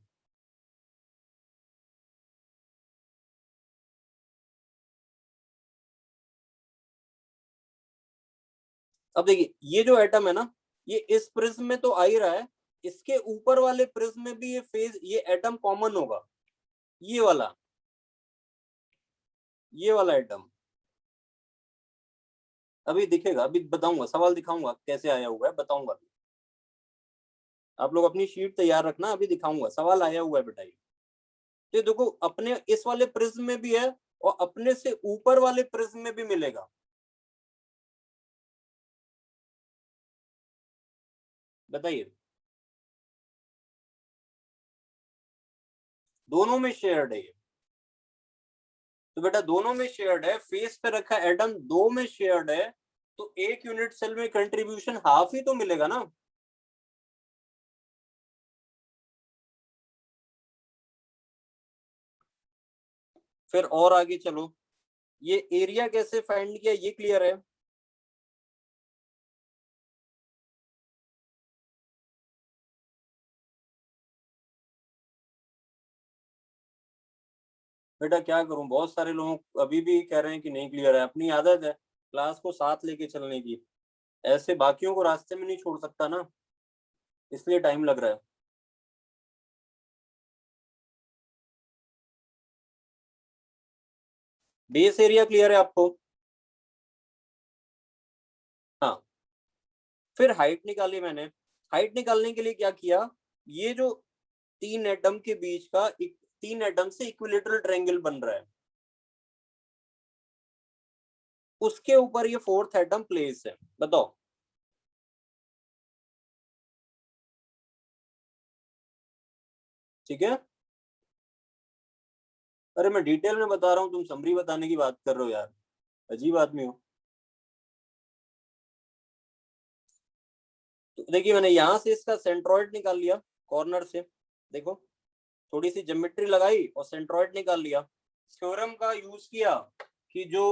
S1: अब देखिए ये जो एटम है ना, ये इस प्रिज्म में तो आ ही रहा है, इसके ऊपर वाले प्रिज्म में भी ये फेज, ये एटम कॉमन होगा, ये वाला, ये वाला एटम अभी दिखेगा, अभी बताऊंगा, सवाल दिखाऊंगा कैसे आया हुआ है, बताऊंगा। आप लोग अपनी शीट तैयार रखना, अभी दिखाऊंगा, सवाल आया हुआ है बेटा ये। तो देखो अपने इस वाले प्रिज्म में भी है और अपने से ऊपर वाले प्रिज्म में भी मिलेगा। बताइए, दोनों में शेयर्ड है ये। तो बेटा दोनों में शेयर्ड है, फेस पे रखा एटम दो में शेयर्ड है, तो एक यूनिट सेल में कंट्रीब्यूशन हाफ ही तो मिलेगा ना। फिर और आगे चलो, ये एरिया कैसे फाइंड किया ये क्लियर है? बेटा क्या करूं, बहुत सारे लोग अभी भी कह रहे हैं कि नहीं क्लियर है। अपनी आदत है क्लास को साथ लेके चलने की, ऐसे बाकियों को रास्ते में नहीं छोड़ सकता ना, इसलिए टाइम लग रहा है। बेस एरिया क्लियर है आपको? हाँ, फिर हाइट निकाली मैंने। हाइट निकालने के लिए क्या किया, ये जो तीन एटम के बीच का 3 एटम से इक्विलेटरल ट्रायंगल बन रहा है, उसके ऊपर ये 4th एटम प्लेस है। बताओ ठीक है। अरे मैं डिटेल में बता रहा हूँ, तुम समरी बताने की बात कर रहे हो यार, अजीब आदमी हो। तो देखिए मैंने यहां से इसका सेंट्रॉइड निकाल लिया कॉर्नर से, देखो थोड़ी सी ज्योमेट्री लगाई और सेंट्रॉइड निकाल लिया। थ्योरम का यूज किया कि जो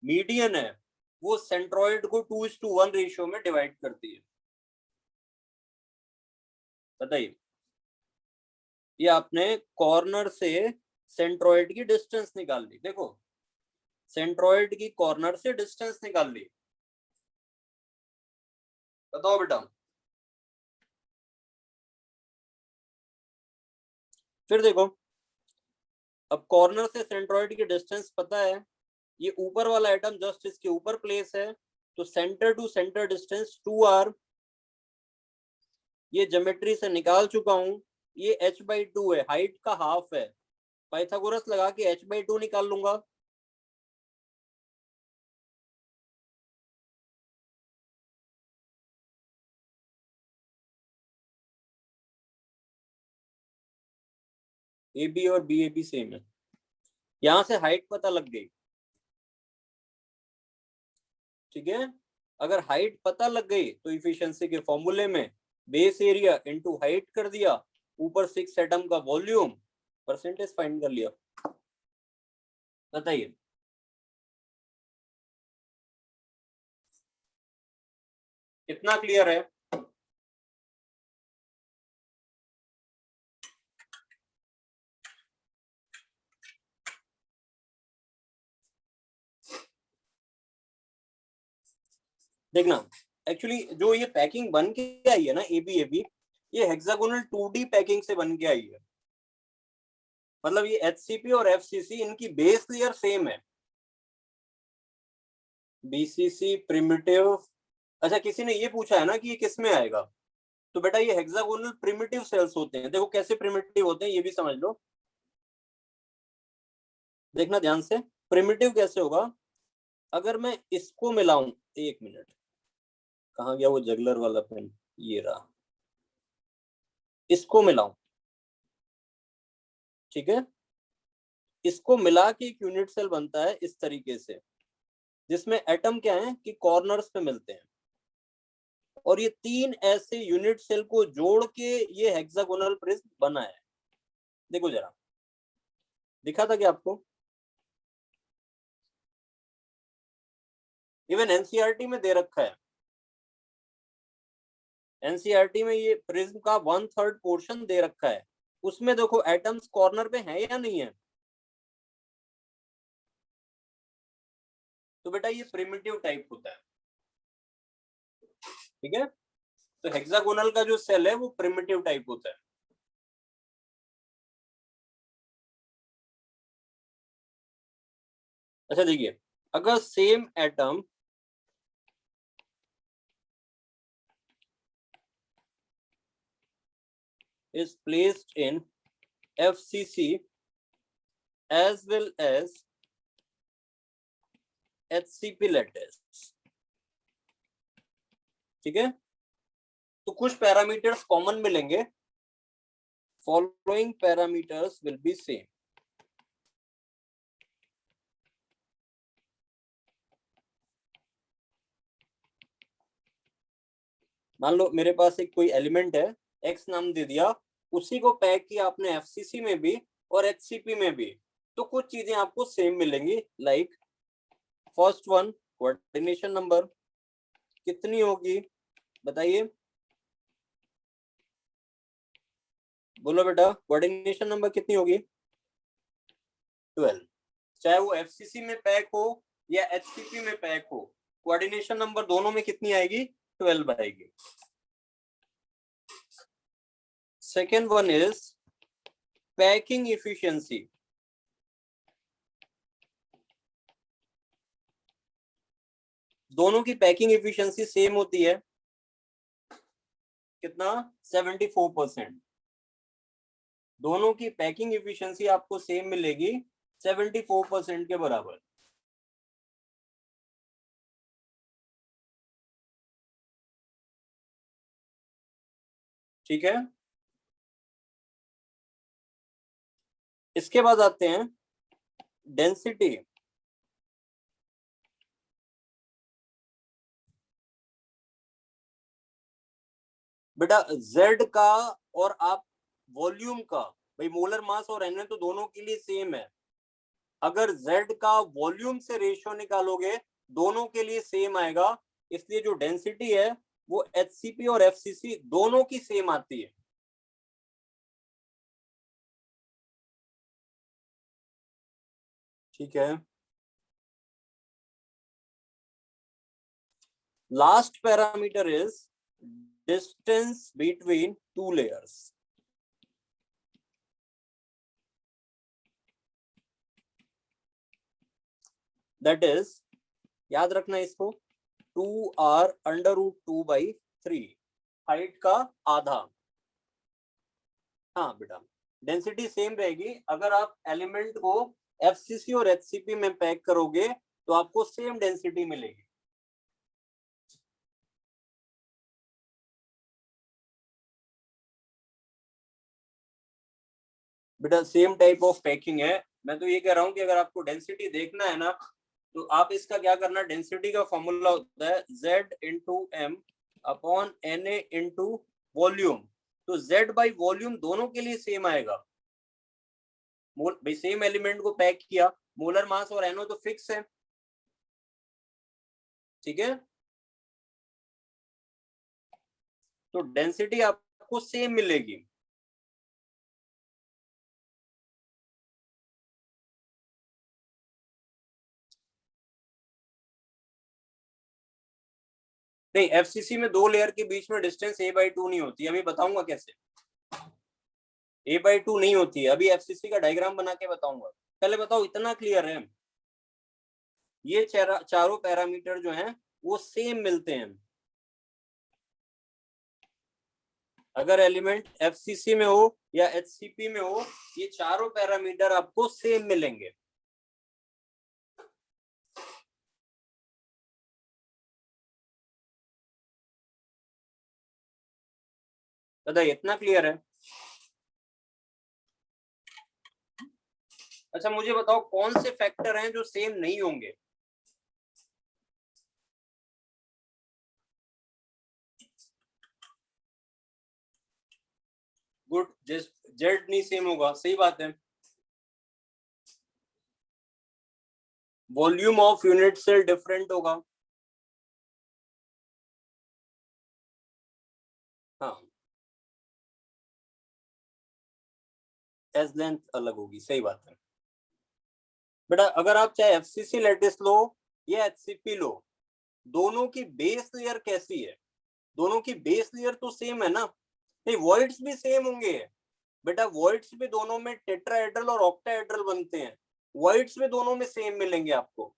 S1: मीडियन है वो सेंट्रॉइड को 2:1 रेशियो में डिवाइड करती है। बताइए, ये आपने कॉर्नर से सेंट्रॉइड की डिस्टेंस निकाल ली, देखो सेंट्रॉइड की कॉर्नर से डिस्टेंस निकाल ली। बताओ बेटा, फिर देखो अब कॉर्नर से सेंट्रॉइड की डिस्टेंस पता है, ये ऊपर वाला एटम जस्ट इसके ऊपर प्लेस है, तो centre to centre distance 2r, ये ज्योमेट्री से निकाल चुका हूं, ये h/2 है, हाइट का हाफ है, पाइथागोरस लगा के h/2 निकाल लूंगा। ए बी और बी ए बी सेम है, यहां से हाइट पता लग गई, ठीक है। अगर हाइट पता लग गई तो इफिशिएंसी के फॉर्मूले में बेस एरिया इनटू हाइट कर दिया, ऊपर 6 एटम का वॉल्यूम, परसेंटेज फाइंड कर लिया। बताइए, कितना क्लियर है? देखना एक्चुअली जो ये पैकिंग बन के आई है ना एबी, ये हेक्सागोनल 2D पैकिंग से बन के आई है, मतलब ये एचसीपी और एफसीसी इनकी बेस लेयर सेम है। बीसीसी प्रिमिटिव, अच्छा किसी ने ये पूछा है ना कि ये किस में आएगा, तो बेटा ये हेक्सागोनल प्रिमिटिव सेल्स होते हैं। देखो कैसे प्रिमिटिव होते हैं ये भी समझ लो, देखना ध्यान से, प्रिमिटिव कैसे होगा, अगर मैं इसको मिलाऊं, एक मिनट कहाँ गया वो जगलर वाला पेन, ये रहा, इसको मिलाऊं, ठीक है, इसको मिला के एक यूनिट सेल बनता है इस तरीके से, जिसमें एटम क्या है कि कॉर्नर्स पे मिलते हैं, और ये 3 ऐसे यूनिट सेल को जोड़ के ये हेक्सागोनल प्रिज्म बना है। देखो जरा, दिखा था क्या आपको? इवन एनसीईआरटी में दे रखा है, एनसीईआरटी में ये प्रिज्म का 1/3 पोर्शन दे रखा है, उसमें देखो एटम्स कॉर्नर पे है या नहीं है, तो बेटा ये प्रिमिटिव टाइप होता है, ठीक है। तो हेक्सागोनल का जो सेल है वो प्रिमिटिव टाइप होता है। अच्छा देखिए, अगर same atom is placed in FCC as well as HCP lattice, ठीक है, तो कुछ पैरामीटर्स कॉमन मिलेंगे, following parameters will be same. मान लो मेरे पास एक कोई एलिमेंट है, एक्स नाम दे दिया, उसी को पैक किया आपने एफसीसी में भी और एचसीपी में भी, तो कुछ चीजें आपको सेम मिलेंगी, like first one coordination number कितनी होगी, बताइए, बोलो बेटा कोऑर्डिनेशन नंबर कितनी होगी? 12। चाहे वो एफसीसी में पैक हो या एचसीपी में पैक हो, कोऑर्डिनेशन नंबर दोनों में कितनी आएगी? 12 आएगी। Second one is packing efficiency, दोनों की पैकिंग इफिशिएंसी सेम होती है, कितना? 74%। दोनों की पैकिंग एफिशिएंसी आपको सेम मिलेगी 74% के बराबर। ठीक है, इसके बाद आते हैं डेंसिटी। बेटा Z का और आप वॉल्यूम का, भाई मोलर मास और Na तो दोनों के लिए सेम है। अगर Z का वॉल्यूम से रेशियो निकालोगे दोनों के लिए सेम आएगा, इसलिए जो डेंसिटी है वो HCP और FCC दोनों की सेम आती है। ठीक है, last parameter is distance between two layers. That is, याद रखना इसको, 2r √2/3, हाइट का आधा। हाँ बेटा, डेंसिटी सेम रहेगी। अगर आप एलिमेंट को FCC और HCP में पैक करोगे तो आपको सेम डेंसिटी मिलेगी। बेटा सेम टाइप ऑफ पैकिंग है। मैं तो ये कह रहा हूँ कि अगर आपको डेंसिटी देखना है ना, तो आप इसका क्या करना, डेंसिटी का फॉर्मूला होता है Z/m upon Na into volume. तो Z बाई वॉल्यूम दोनों के लिए सेम आएगा। भाई सेम एलिमेंट को पैक किया, मोलर मास और NO तो फिक्स है। ठीक है, तो डेंसिटी आपको सेम मिलेगी। नहीं, FCC में दो लेयर के बीच में डिस्टेंस a/2 नहीं होती, अभी बताऊंगा कैसे। a/2 नहीं होती है, अभी FCC का डायग्राम बना के बताऊंगा। पहले बताओ इतना क्लियर है, ये चारों पैरामीटर जो हैं वो सेम मिलते हैं। अगर एलिमेंट FCC में हो या HCP में हो, ये चारों पैरामीटर आपको सेम मिलेंगे। बताइए, इतना क्लियर है? अच्छा मुझे बताओ कौन से फैक्टर हैं जो सेम नहीं होंगे? गुड, जेड नहीं सेम होगा, सही बात है। Volume of unit cell different होगा। हाँ, एज लेंथ अलग होगी, सही बात है। बेटा अगर आप चाहे FCC लैटिस लो या HCP लो, दोनों की बेस लेयर कैसी है? दोनों की बेस लेयर तो सेम है ना। नहीं, वॉइड्स भी सेम होंगे बेटा, वॉइड्स भी दोनों में टेट्राहेड्रल और ऑक्टाहेड्रल बनते हैं। वॉइड्स में दोनों में सेम मिलेंगे आपको,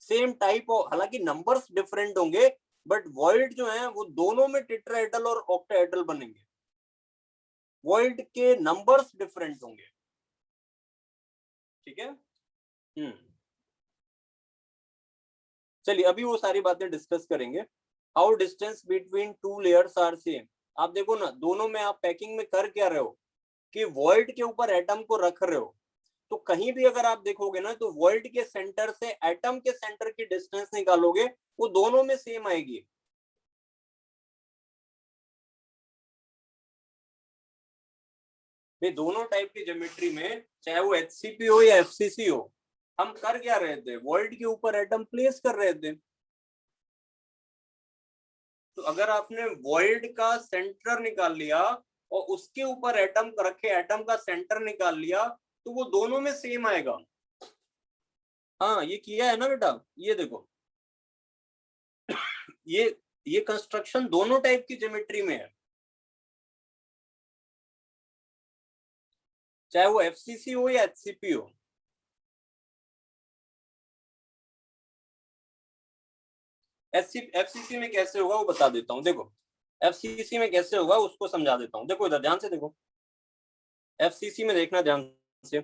S1: सेम टाइप ऑफ, हालांकि नंबर्स डिफरेंट होंगे, बट वॉइड जो है वो दोनों में टेट्राहेड्रल और ऑक्टाहेड्रल बनेंगे। वॉइड के नंबर्स डिफरेंट होंगे। ठीक है, चलिए अभी वो सारी बातें डिस्कस करेंगे। How distance between two layers are same. आप देखो ना, दोनों में आप पैकिंग में कर क्या रहे हो कि वॉइड के ऊपर एटम को रख रहे हो, तो कहीं भी अगर आप देखोगे ना तो वॉइड के सेंटर से एटम के सेंटर की डिस्टेंस निकालोगे, वो दोनों में सेम आएगी। ये दोनों टाइप की ज्योमेट्री में, चाहे वो HCP हो या FCC हो, हम कर क्या रहे थे, वॉइड के ऊपर एटम प्लेस कर रहे थे। तो अगर आपने वॉइड का सेंटर निकाल लिया और उसके ऊपर एटम रखे, एटम का सेंटर निकाल लिया, तो वो दोनों में सेम आएगा। हाँ ये किया है ना बेटा, ये देखो, ये ये कंस्ट्रक्शन दोनों टाइप की ज्योमेट्री में है, चाहे वो FCC हो या HCP हो। FCC में कैसे होगा वो बता देता हूँ, देखो FCC में कैसे होगा उसको समझा देता हूँ। देखो इधर ध्यान से देखो, एफसीसी में देखना ध्यान से।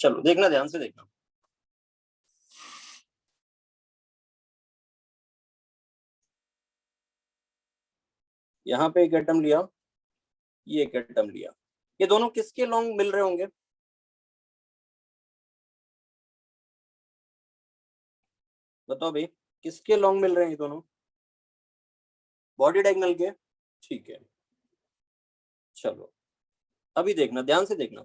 S1: चलो देखना ध्यान से देखना। यहाँ पे एक एटम लिया, ये एक एटम लिया, ये दोनों किसके लॉन्ग मिल रहे होंगे? बताओ भाई, किसके लॉन्ग मिल रहे हैं ये दोनों? बॉडी डायगोनल के। ठीक है, चलो अभी देखना ध्यान से देखना।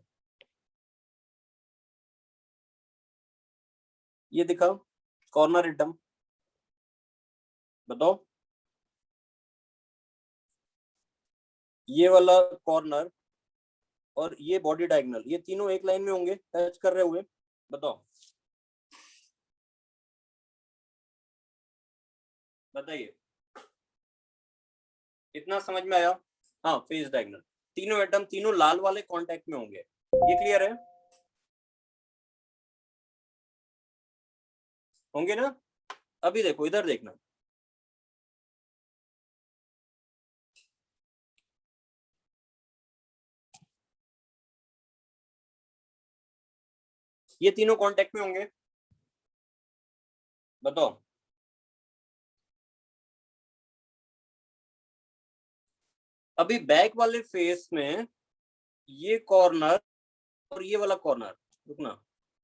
S1: ये दिखाओ कॉर्नर एटम, बताओ। ये वाला कॉर्नर और ये बॉडी डायगोनल, ये तीनों एक लाइन में होंगे, टच कर रहे हुए, बताओ। बताइए, इतना समझ में आया? हाँ, फेस डायगोनल, तीनों एटम तीनों लाल वाले कांटेक्ट में होंगे, ये क्लियर है? होंगे ना? अभी देखो, इधर देखना। ये तीनों कांटेक्ट में होंगे, बताओ। अभी बैक वाले फेस में ये कॉर्नर और ये वाला कॉर्नर, रुकना,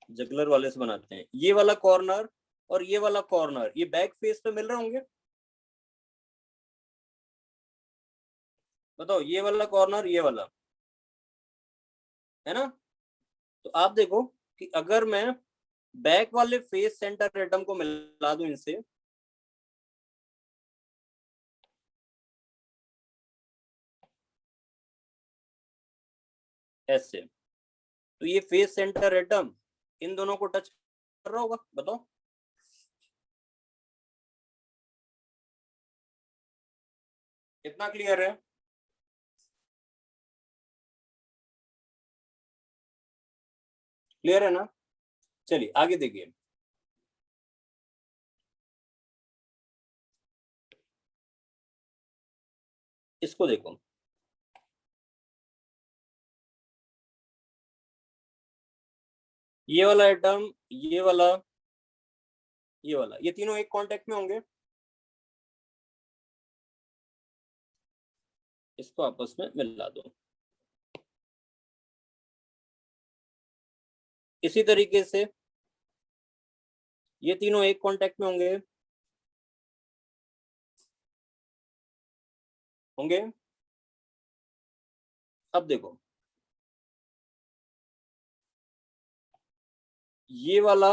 S1: जगलर वाले से बनाते हैं, ये वाला कॉर्नर और ये वाला कॉर्नर, ये बैक फेस पे मिल रहे होंगे, बताओ। ये वाला कॉर्नर, ये वाला, है ना? तो आप देखो कि अगर मैं बैक वाले फेस सेंटर एटम को मिला दूं इनसे, ऐसे, तो ये फेस सेंटर एटम इन दोनों को टच कर रहा होगा, बताओ। कितना क्लियर है? क्लियर है ना? चलिए आगे देखिए। इसको देखो, ये वाला एटम, ये वाला, ये वाला, ये तीनों एक कांटेक्ट में होंगे, इसको आपस में मिला दो। इसी तरीके से ये तीनों एक कांटेक्ट में होंगे, होंगे। अब देखो, ये वाला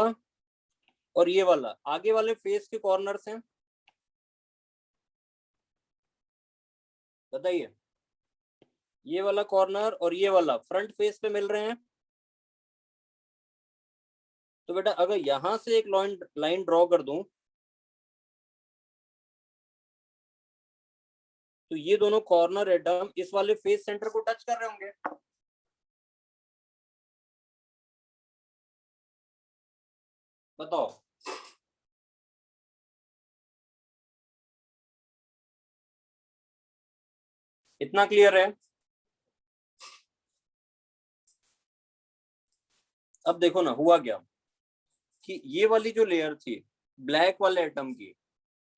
S1: और ये वाला आगे वाले फेस के कॉर्नर्स हैं, बताइए। ये वाला कॉर्नर और ये वाला फ्रंट फेस पे मिल रहे हैं। तो बेटा अगर यहां से एक लाइन लाइन ड्रॉ कर दूं, तो ये दोनों कॉर्नर एटम इस वाले फेस सेंटर को टच कर रहे होंगे, बताओ। इतना क्लियर है? अब देखो ना हुआ क्या, कि ये वाली जो लेयर थी ब्लैक वाले एटम की,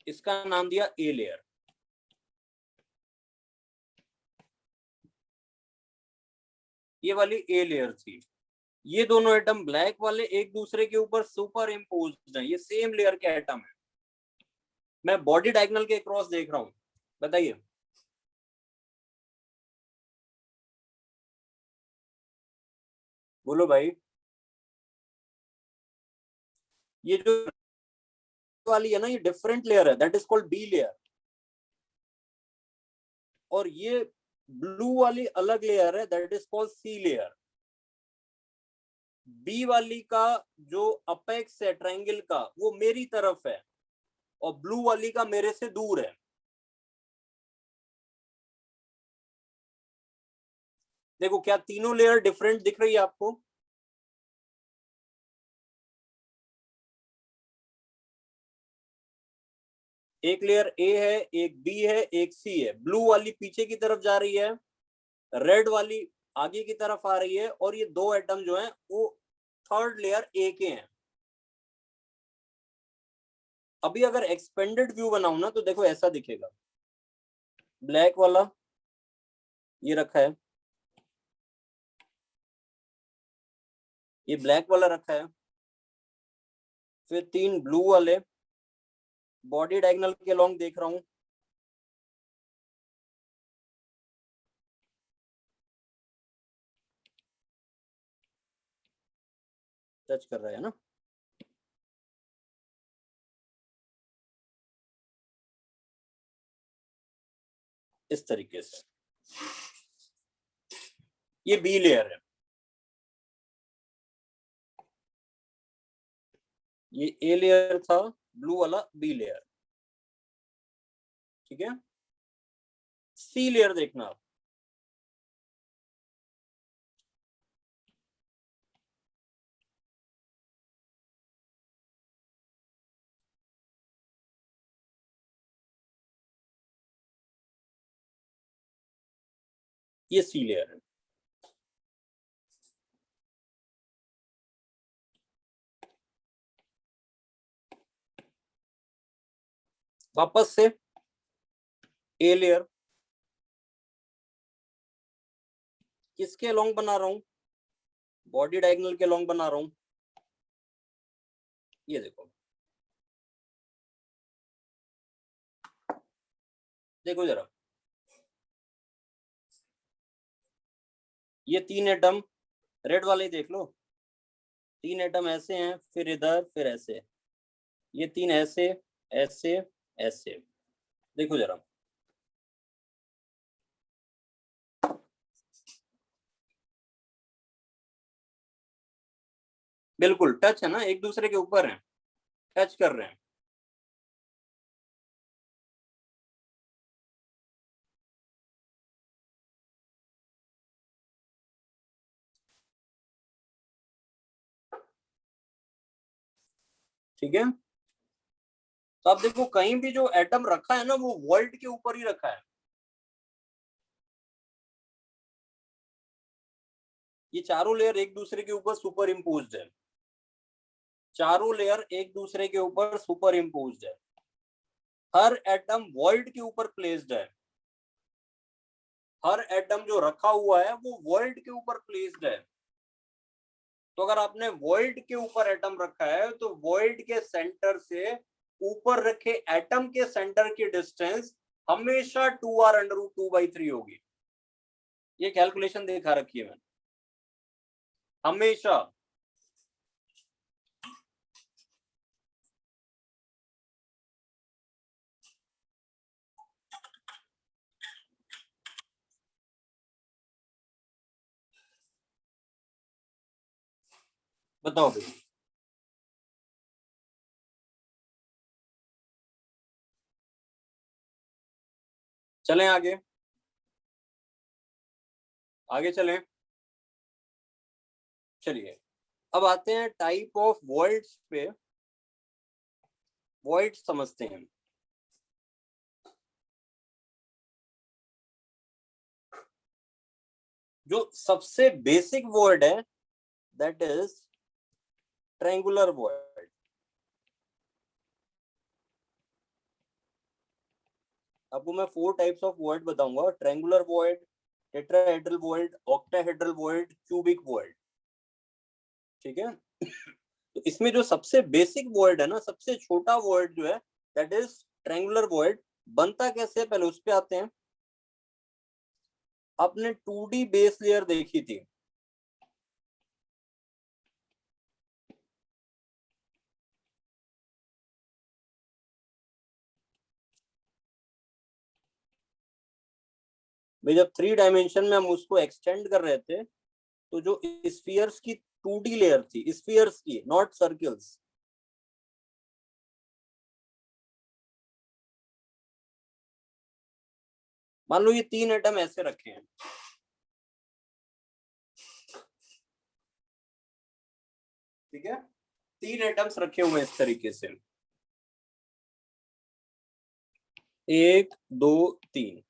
S1: इसका नाम दिया ए लेयर। ये वाली ए लेयर थी, ये दोनों एटम ब्लैक वाले एक दूसरे के ऊपर सुपर इम्पोज्ड है, ये सेम लेयर के एटम है। मैं बॉडी डायगोनल के क्रॉस देख रहा हूं, बताइए। बोलो भाई, ये जो वाली है ना, ये डिफरेंट लेयर है, that is called b layer. और ये ब्लू वाली अलग लेयर है, that is called c layer. B वाली का जो अपेक्स है ट्रायंगल का वो मेरी तरफ है, और ब्लू वाली का मेरे से दूर है। देखो क्या तीनों लेयर डिफरेंट दिख रही है आपको? एक लेयर ए है, एक बी है, एक सी है। ब्लू वाली पीछे की तरफ जा रही है, रेड वाली आगे की तरफ आ रही है, और ये दो एटम जो हैं वो थर्ड लेयर ए के हैं। अभी अगर एक्सपेंडेड व्यू बनाऊं ना तो देखो ऐसा दिखेगा। ब्लैक वाला ये रखा है, ये ब्लैक वाला रखा है, फिर तीन ब्लू वाले बॉडी डायगोनल के लॉन्ग देख रहा हूं। टच कर रहा है ना, इस तरीके से। ये बी लेयर है, ये ए लेयर था, ब्लू वाला बी लेयर। ठीक है, सी लेयर देखना आप। ये सी लेयर है। वापस से ए लेयर, किसके लॉन्ग बना रहा हूं? बॉडी डायगोनल के लॉन्ग बना रहा हूं। ये देखो, देखो जरा, ये तीन एटम रेड वाले देख लो, तीन एटम ऐसे हैं, फिर इधर, फिर ऐसे, ये तीन ऐसे, ऐसे, ऐसे। देखो जरा, बिल्कुल टच है ना, एक दूसरे के ऊपर है, टच कर रहे हैं। ठीक है, तो आप देखो कहीं भी जो एटम रखा है ना वो वर्ल्ड के ऊपर ही रखा है। ये चारों लेयर एक दूसरे के ऊपर सुपर इम्पोज्ड है, चारों लेयर एक दूसरे के ऊपर सुपर इम्पोज्ड है। हर एटम वर्ल्ड के ऊपर प्लेस्ड है, हर एटम जो रखा हुआ है वो वर्ल्ड के ऊपर प्लेस्ड है। तो अगर आपने वर्ल्ड के ऊपर एटम रखा है तो वर्ल्ड के सेंटर से ऊपर रखे एटम के सेंटर की डिस्टेंस हमेशा 2r√2/3 होगी। ये कैलकुलेशन दिखा रखी है मैंने, हमेशा। बताओ भाई। चलें आगे, आगे चलें। चलिए, अब आते हैं टाइप ऑफ वर्ड्स पे, वर्ड समझते हैं। जो सबसे बेसिक वर्ड है दैट इज ट्रायंगुलर वर्ड। आपको मैं 4 टाइप्स ऑफ वर्ड बताऊंगा, triangular word, tetrahedral word, octahedral word, cubic word. ठीक है, तो इसमें जो सबसे बेसिक वर्ड है ना, सबसे छोटा वर्ड जो है दैट इज ट्रायंगुलर वर्ड। बनता कैसे है पहले उस पे आते हैं। आपने 2D बेस लेयर देखी थी, भाई जब 3 डायमेंशन में हम उसको एक्सटेंड कर रहे थे तो जो स्फीयर्स की 2D लेयर थी, स्फीयर्स की, नॉट सर्कल्स, मान लो ये 3 एटम ऐसे रखे हैं, ठीक है, 3 एटम्स रखे हुए इस तरीके से, 1 2 3,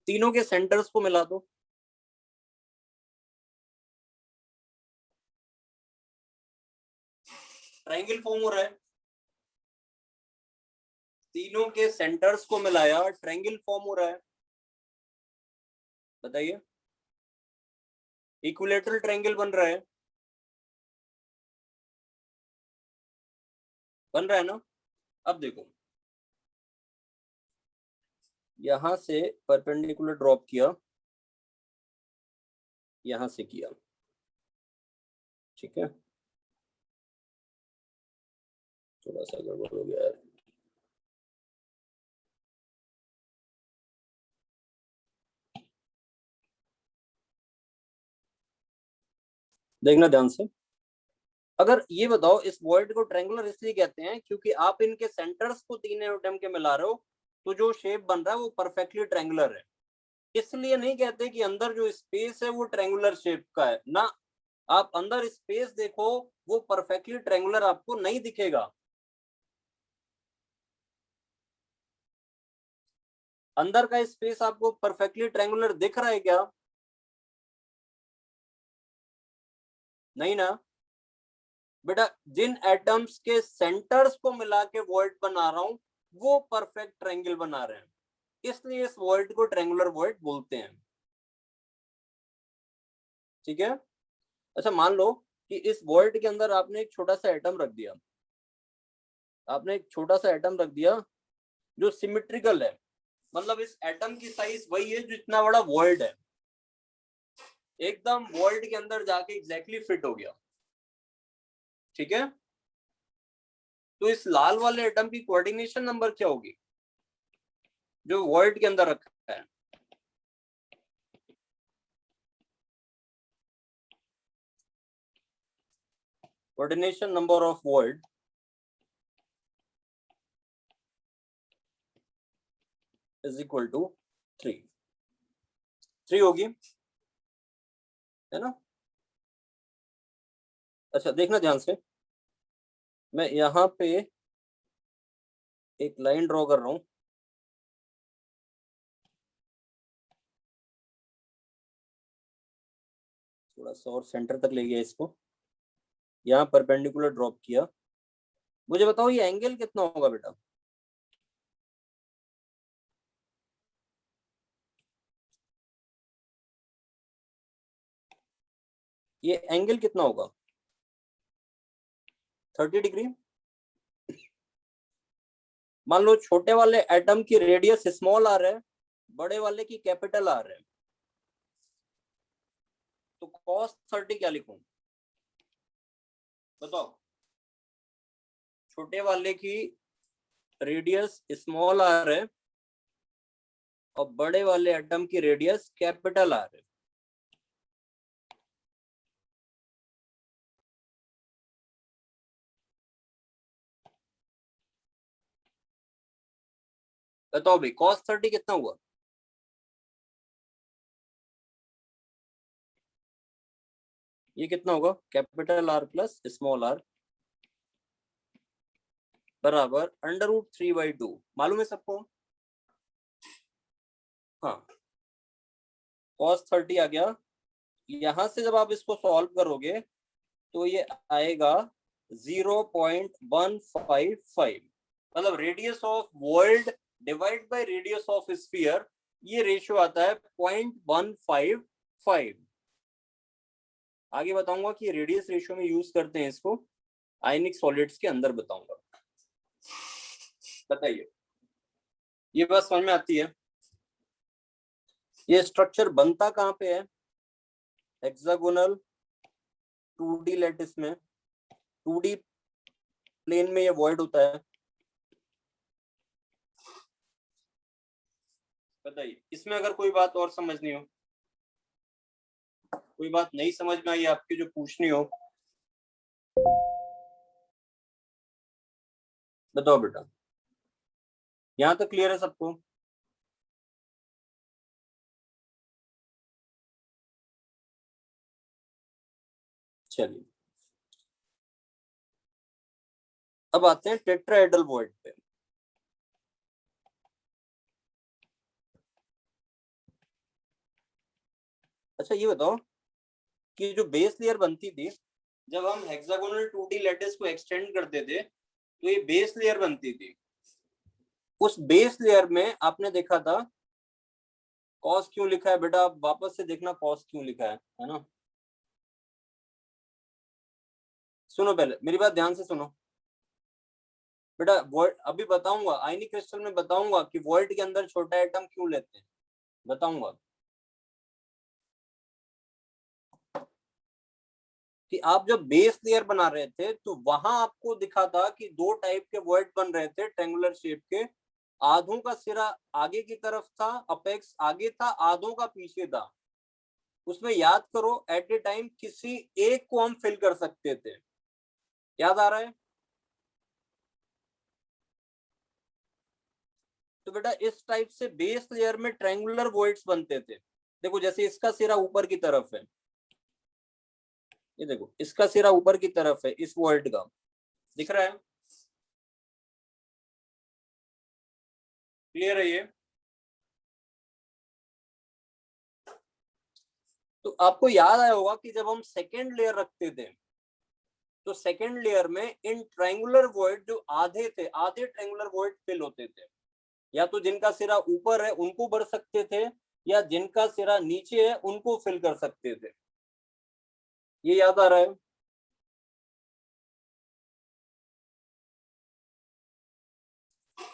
S1: तीनों के सेंटर्स को मिला दो, ट्रायंगल फॉर्म हो रहा है, तीनों के सेंटर्स को मिलाया, ट्रायंगल फॉर्म हो रहा है, बताइए, इक्विलेटरल ट्रायंगल बन रहा है, बन रहा है ना। अब देखो, यहां से परपेंडिकुलर ड्रॉप किया, यहां से किया, ठीक है, थोड़ा सा गड़बड़ हो गया है, देखना ध्यान से। अगर ये बताओ, इस वॉइड को ट्रायंगुलर इसलिए कहते हैं क्योंकि आप इनके सेंटर्स को 3 एटम के मिला रहे हो, तो जो शेप बन रहा है वो परफेक्टली ट्रायंगुलर है। इसलिए नहीं कहते कि अंदर जो स्पेस है वो ट्रायंगुलर शेप का है ना, आप अंदर स्पेस देखो, वो परफेक्टली ट्रायंगुलर आपको नहीं दिखेगा। अंदर का स्पेस आपको परफेक्टली ट्रायंगुलर दिख रहा है क्या? नहीं ना बेटा, जिन एटम्स के सेंटर्स को मिला के वॉइड बना रहा हूं वो परफेक्ट ट्रायंगल बना रहे हैं, इसलिए इस वॉइड को ट्रायंगुलर वॉइड बोलते हैं, ठीक है। अच्छा मान लो कि इस वॉइड के अंदर आपने एक छोटा सा एटम रख दिया, आपने एक छोटा सा एटम रख दिया जो सिमेट्रिकल है, मतलब इस एटम की साइज वही है जितना बड़ा वॉइड है, एकदम वॉइड के अंदर जाके एग्जैक्टली फिट हो गया, ठीक है। तो इस लाल वाले एटम की कोऑर्डिनेशन नंबर क्या होगी जो वॉइड के अंदर रखा है? Coordination number of void is equal to 3 होगी, है ना। अच्छा देखना ध्यान से, मैं यहाँ पे एक लाइन ड्रॉ कर रहा हूं, थोड़ा सा और सेंटर तक ले गया इसको, यहाँ परपेंडिकुलर ड्रॉप किया, मुझे बताओ ये एंगल कितना होगा बेटा? ये एंगल कितना होगा? 30 डिग्री। मान लो छोटे वाले एटम की रेडियस स्मॉल आ रहा है, बड़े वाले की कैपिटल आ रहा है, तो cos 30 क्या लिखूं बताओ? छोटे वाले की रेडियस स्मॉल आ रहा है और बड़े वाले एटम की रेडियस कैपिटल आ रहा है, बताओ भाई cos 30 कितना हुआ? ये कितना होगा? Capital r plus small r बराबर √3/2, मालूम है सबको? हाँ, cos 30 आ गया, यहां से जब आप इसको सॉल्व करोगे तो ये आएगा 0.155, मतलब radius of world divide by radius of sphere, ये रेशियो आता है 0.155। आगे बताऊंगा कि रेडियस रेशियो में यूज करते हैं इसको आयनिक सॉलिड्स के अंदर, बताऊंगा। बताइए, ये बात समझ में आती है? ये स्ट्रक्चर बनता कहाँ पे है? हेक्सागोनल 2D लैटिस में, 2D प्लेन में ये वॉइड होता है, बताइए, इसमें अगर कोई बात और समझनी हो, कोई बात नहीं समझ में आई आपकी जो पूछनी हो, बताओ बेटा। यहाँ तक क्लियर है सबको? चलिए, अब आते हैं टेट्राहेड्रल वॉइड पे। अच्छा ये बताओ कि जो बेस लेयर बनती थी, जब हम हेक्सागोनल 2D लैटिस को एक्सटेंड करते थे तो ये बेस लेयर बनती थी। उस बेस लेयर में आपने देखा था कॉस क्यों लिखा है बेटा, आप वापस से देखना कॉस क्यों लिखा है ना। सुनो, पहले मेरी बात ध्यान से सुनो बेटा। वॉइड अभी बताऊंगा, आयनिक क्रिस्टल में बताऊंगा कि वॉइड के अंदर छोटा एटम क्यों लेते हैं, बताऊंगा। कि आप जब बेस लेयर बना रहे थे तो वहां आपको दिखा था कि दो टाइप के वॉइड बन रहे थे ट्रायंगुलर शेप के। आधों का सिरा आगे की तरफ था, अपेक्स आगे था, आधों का पीछे था। उसमें याद करो एट ए टाइम किसी एक को हम फिल कर सकते थे, याद आ रहा है? तो बेटा इस टाइप से बेस लेयर में ट्रायंगुलर वॉइड्स बनते थे। देखो जैसे इसका सिरा ऊपर की तरफ है, ये देखो इसका सिरा ऊपर की तरफ है इस वॉइड का, दिख रहा है? क्लियर है ये? तो आपको याद आया होगा कि जब हम सेकेंड लेयर रखते थे तो सेकेंड लेयर में इन ट्रायंगुलर वॉइड जो आधे थे, आधे ट्रायंगुलर वॉइड फिल होते थे। या तो जिनका सिरा ऊपर है उनको भर सकते थे, या जिनका सिरा नीचे है उनको फिल कर सकते थे। ये याद आ रहा है?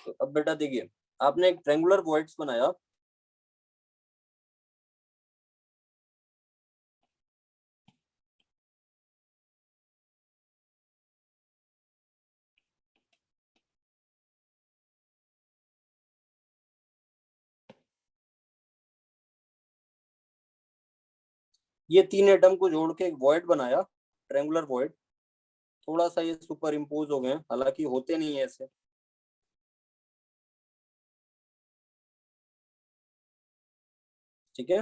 S1: तो अब बेटा देखिए, आपने एक ट्रायंगुलर वॉइड्स बनाया, ये तीन एटम को जोड़ के एक वॉइड बनाया, ट्रायंगुलर वॉइड। थोड़ा सा ये सुपर इम्पोज हो गए, हालांकि होते नहीं है ऐसे। ठीक है,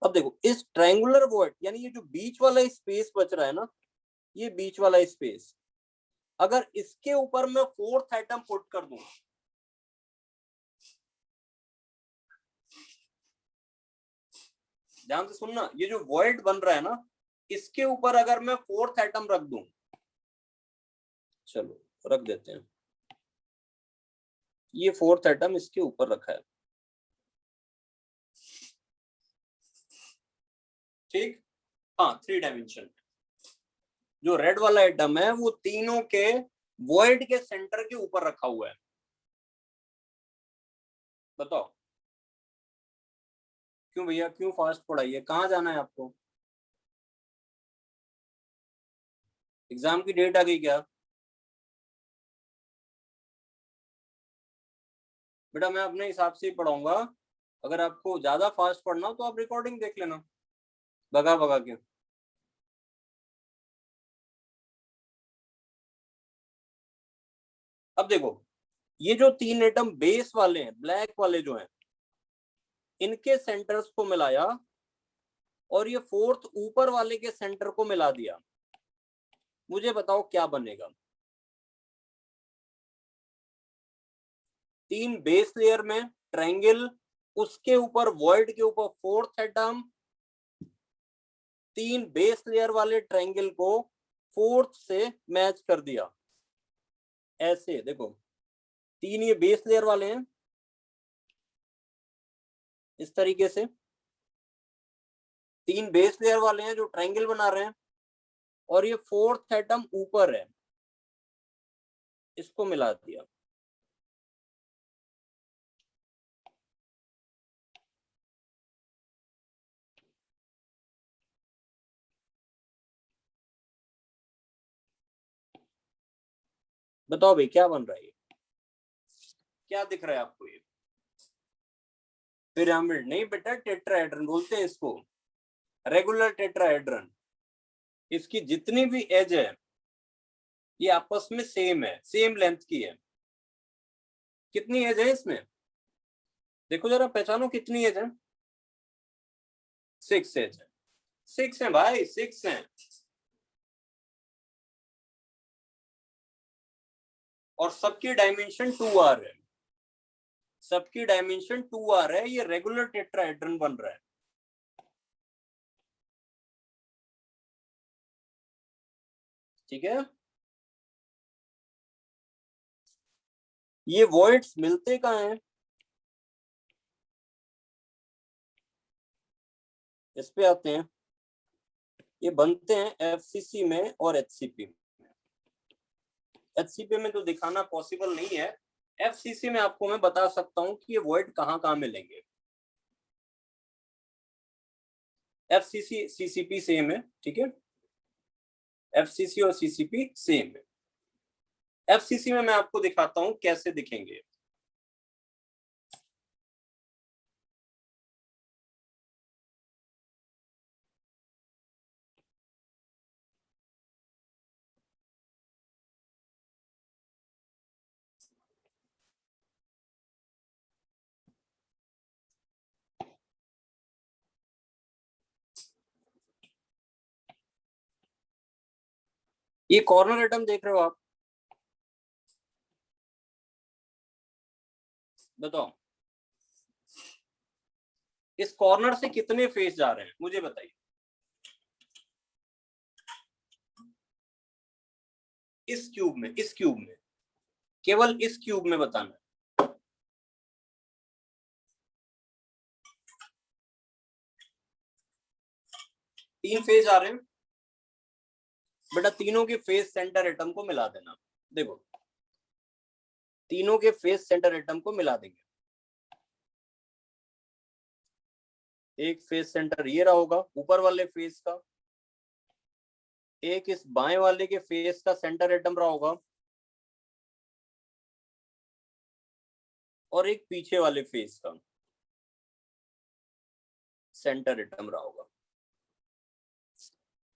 S1: अब देखो इस ट्रायंगुलर वॉइड यानी ये जो बीच वाला स्पेस बच रहा है ना, ये बीच वाला स्पेस, अगर इसके ऊपर मैं फोर्थ एटम पुट कर दूं, ध्यान से सुनना, ये जो वॉइड बन रहा है ना, इसके ऊपर अगर मैं फोर्थ एटम रख दूं, चलो रख देते हैं, ये फोर्थ एटम इसके ऊपर रखा है, ठीक। हाँ, 3 डायमेंशन। जो रेड वाला एटम है वो तीनों के वॉइड के सेंटर के ऊपर रखा हुआ है। बताओ क्यों भैया, क्यों फास्ट पढ़ाइए, कहाँ जाना है आपको? एग्जाम की डेट आ गई क्या? बेटा मैं अपने हिसाब से ही पढ़ाऊंगा, अगर आपको ज्यादा फास्ट पढ़ना हो तो आप रिकॉर्डिंग देख लेना भगा भगा के। अब देखो, ये जो तीन एटम बेस वाले हैं, ब्लैक वाले जो हैं, इनके सेंटर्स को मिलाया और ये फोर्थ ऊपर वाले के सेंटर को मिला दिया। मुझे बताओ क्या बनेगा? तीन बेस लेयर में ट्रायंगल, उसके ऊपर वॉइड के ऊपर फोर्थ एटम, तीन बेस लेयर वाले ट्रायंगल को फोर्थ से मैच कर दिया। ऐसे देखो, तीन ये बेस लेयर वाले हैं इस तरीके से, तीन बेस लेयर वाले हैं जो ट्रायंगल बना रहे हैं, और ये फोर्थ एटम ऊपर है, इसको मिला दिया। बताओ भाई क्या बन रहा है, ये क्या दिख रहा है आपको? ये पिरामिड नहीं बेटा, टेट्राहेड्रन बोलते हैं इसको, रेगुलर टेट्राहेड्रन। इसकी जितनी भी एज है ये आपस में सेम है, सेम लेंथ की है। कितनी एज है इसमें, देखो जरा पहचानो कितनी एज है। 6 एज है, 6 है भाई, 6 है। और सबकी डायमेंशन 2r है, सबकी डायमेंशन 2r है। ये रेगुलर टेट्राहेड्रन बन रहा है। ठीक है, ये वॉइड्स मिलते कहाँ हैं, इस पे आते हैं। ये बनते हैं एफसीसी में और एचसीपी में। एचसीपी में तो दिखाना पॉसिबल नहीं है, एफसीसी में आपको मैं बता सकता हूं कि ये वॉइड कहाँ कहाँ मिलेंगे। एफसीसी सीसीपी सेम है, ठीक है, एफसीसी और सीसीपी सेम है। एफसीसी में मैं आपको दिखाता हूं कैसे दिखेंगे। ये कॉर्नर एटम देख रहे हो आप, बताओ इस कॉर्नर से कितने फेस जा रहे हैं मुझे बताइए। इस क्यूब में, इस क्यूब में, केवल इस क्यूब में बताना है। 3 फेज आ रहे हैं बेटा, तीनों के फेस सेंटर एटम को मिला देना। देखो तीनों के फेस सेंटर एटम को मिला देंगे। एक फेस सेंटर ये रहा होगा ऊपर वाले फेस का, एक इस बाएं वाले के फेस का सेंटर एटम रहा होगा, और एक पीछे वाले फेस का सेंटर एटम रहा होगा।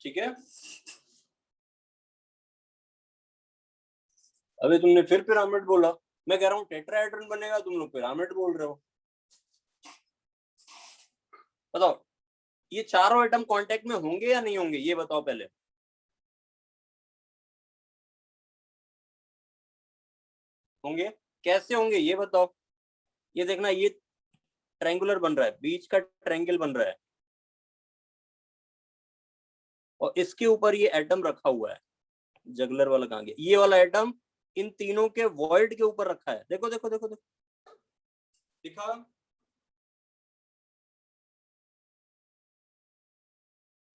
S1: ठीक है, अभी तुमने फिर पिरामिड बोला, मैं कह रहा हूं टेट्राहेड्रन बनेगा, तुम लोग पिरामिड बोल रहे हो। बताओ ये चारों एटम कांटेक्ट में होंगे या नहीं होंगे, ये बताओ पहले। होंगे, कैसे होंगे ये बताओ। ये देखना, ये ट्रायंगुलर बन रहा है, बीच का ट्रायंगल बन रहा है, और इसके ऊपर ये एटम रखा हुआ है। जगलर वाला कहां गया, ये वाला एटम इन तीनों के वॉइड के ऊपर रखा है। देखो देखो देखो देखो, दिखा,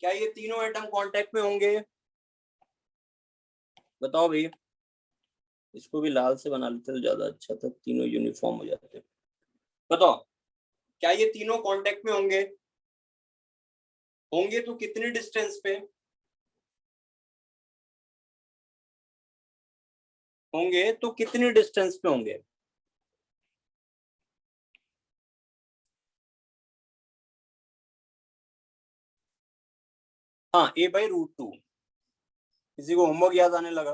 S1: क्या ये तीनों एटम कांटेक्ट में होंगे, बताओ भाई। इसको भी लाल से बना लेते तो ज्यादा अच्छा था, तीनों यूनिफॉर्म हो जाते। बताओ क्या ये तीनों कांटेक्ट में होंगे, होंगे तो कितने डिस्टेंस पे होंगे, तो कितनी डिस्टेंस पे होंगे। हाँ a/√2। किसी को होमवर्क याद आने लगा,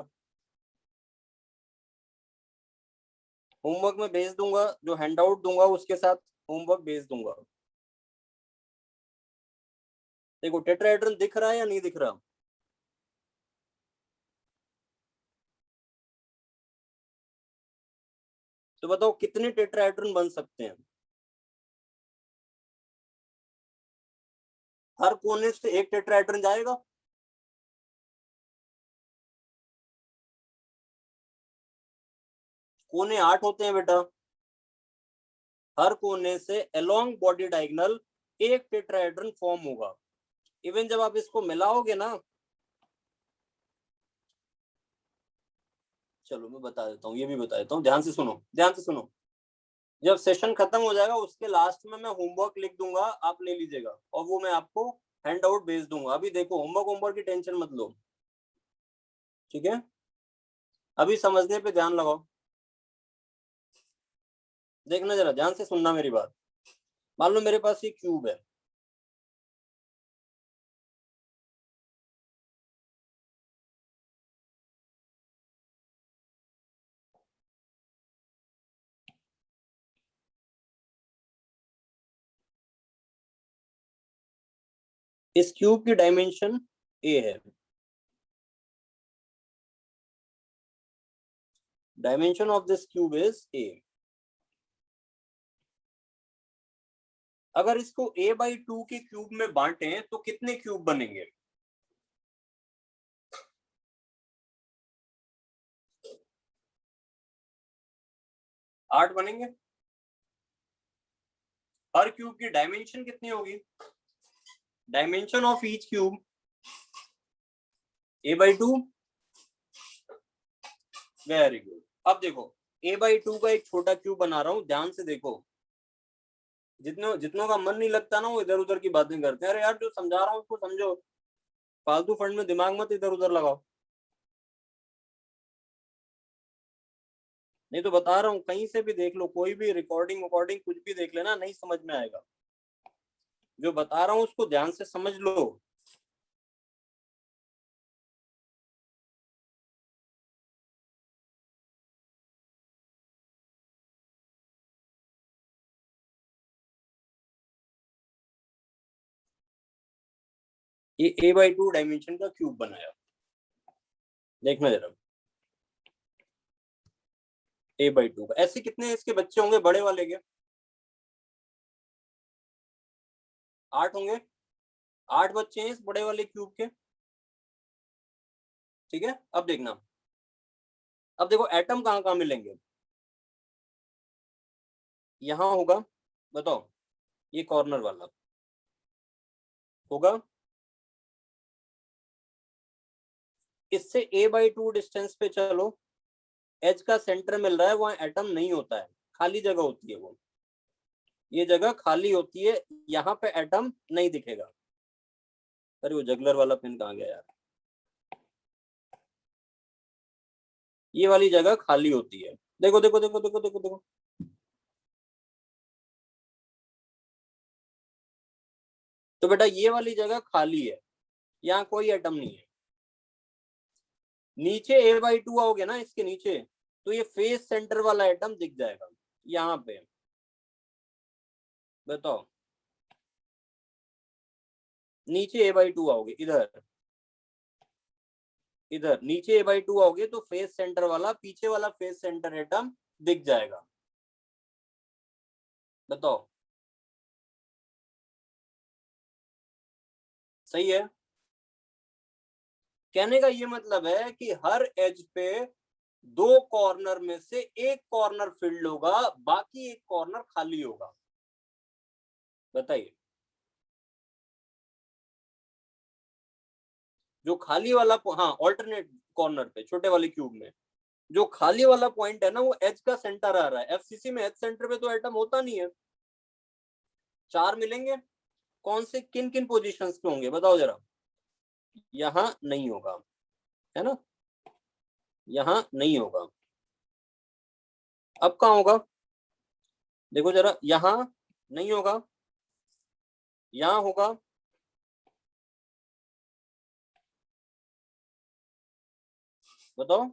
S1: होमवर्क में भेज दूंगा, जो हैंडआउट दूंगा उसके साथ होमवर्क भेज दूंगा। देखो टेट्राहेड्रन दिख रहा है या नहीं दिख रहा, तो बताओ कितने टेट्राहेड्रन बन सकते हैं। हर कोने से एक टेट्राहेड्रन जाएगा, कोने 8 होते हैं बेटा, हर कोने से अलोंग बॉडी डायगोनल एक टेट्राहेड्रन फॉर्म होगा। इवन जब आप इसको मिलाओगे ना, चलो मैं बता देता हूँ, ये भी बता देता हूँ, ध्यान से सुनो, ध्यान से सुनो। जब सेशन खत्म हो जाएगा उसके लास्ट में मैं होमवर्क लिख दूंगा, आप ले लीजिएगा, और वो मैं आपको हैंड आउट भेज दूंगा। अभी देखो होमवर्क, होमवर्क की टेंशन मत लो, ठीक है, अभी समझने पे ध्यान लगाओ। देखना जरा ध्यान से सुनना मेरी बात। मान लो मेरे पास ये क्यूब है, इस क्यूब की डायमेंशन ए है, dimension of this cube is a. अगर इसको a/2 के क्यूब में बांटें तो कितने क्यूब बनेंगे? 8 बनेंगे। हर क्यूब की डायमेंशन कितनी होगी? Dimension of each cube a/2। Very good. अब देखो a/2 का एक छोटा क्यूब बना रहा हूं, ध्यान से देखो। जितनों का मन नहीं लगता ना, वो इधर उधर की बातें करते हैं। अरे यार, जो समझा रहा हूँ उसको समझो, फालतू फंड में दिमाग मत इधर उधर लगाओ। नहीं तो बता रहा हूँ, कहीं से भी देख लो, कोई भी रिकॉर्डिंग वकॉर्डिंग कुछ भी देख लेना, नहीं समझ में आएगा। जो बता रहा हूँ उसको ध्यान से समझ लो। ये a/2 डायमेंशन का क्यूब बनाया, देखना जरा। a/2 का ऐसे कितने इसके बच्चे होंगे बड़े वाले के? 8 होंगे। 8 बच्चे हैं इस बड़े वाले क्यूब के। ठीक है, अब देखना। अब देखो एटम कहाँ कहाँ मिलेंगे? यहां होगा, बताओ, ये कॉर्नर वाला होगा। इससे a/2 डिस्टेंस पे चलो, एच का सेंटर मिल रहा है, वहां एटम नहीं होता है, खाली जगह होती है वो। ये जगह खाली होती है, यहाँ पे एटम नहीं दिखेगा। अरे वो जगलर वाला पेन कहाँ गया यार? ये वाली जगह खाली होती है। देखो देखो देखो देखो देखो देखो, तो बेटा ये वाली जगह खाली है, यहाँ कोई एटम नहीं है। नीचे a/2 आओगे ना इसके नीचे, तो ये फेस सेंटर वाला एटम दिख जाएगा यहाँ पे। बताओ, नीचे a/2 आओगे, इधर इधर नीचे a/2 आओगे तो फेस सेंटर वाला, पीछे वाला फेस सेंटर एटम दिख जाएगा। बताओ, सही है? कहने का ये मतलब है कि हर एज पे दो कॉर्नर में से एक कॉर्नर फिल्ड होगा, बाकी एक कॉर्नर खाली होगा। बताइए, जो खाली वाला, हाँ, ऑल्टरनेट कॉर्नर पे छोटे वाले क्यूब में जो खाली वाला पॉइंट है ना, वो एच का सेंटर आ रहा है। एफसीसी में एच सेंटर पे तो एटम होता नहीं है। 4 मिलेंगे। कौन से, किन किन पोजीशंस पे होंगे बताओ जरा? यहां नहीं होगा, है ना, यहां नहीं होगा। अब कहाँ होगा? देखो जरा, यहां नहीं होगा, यहां होगा। बताओ,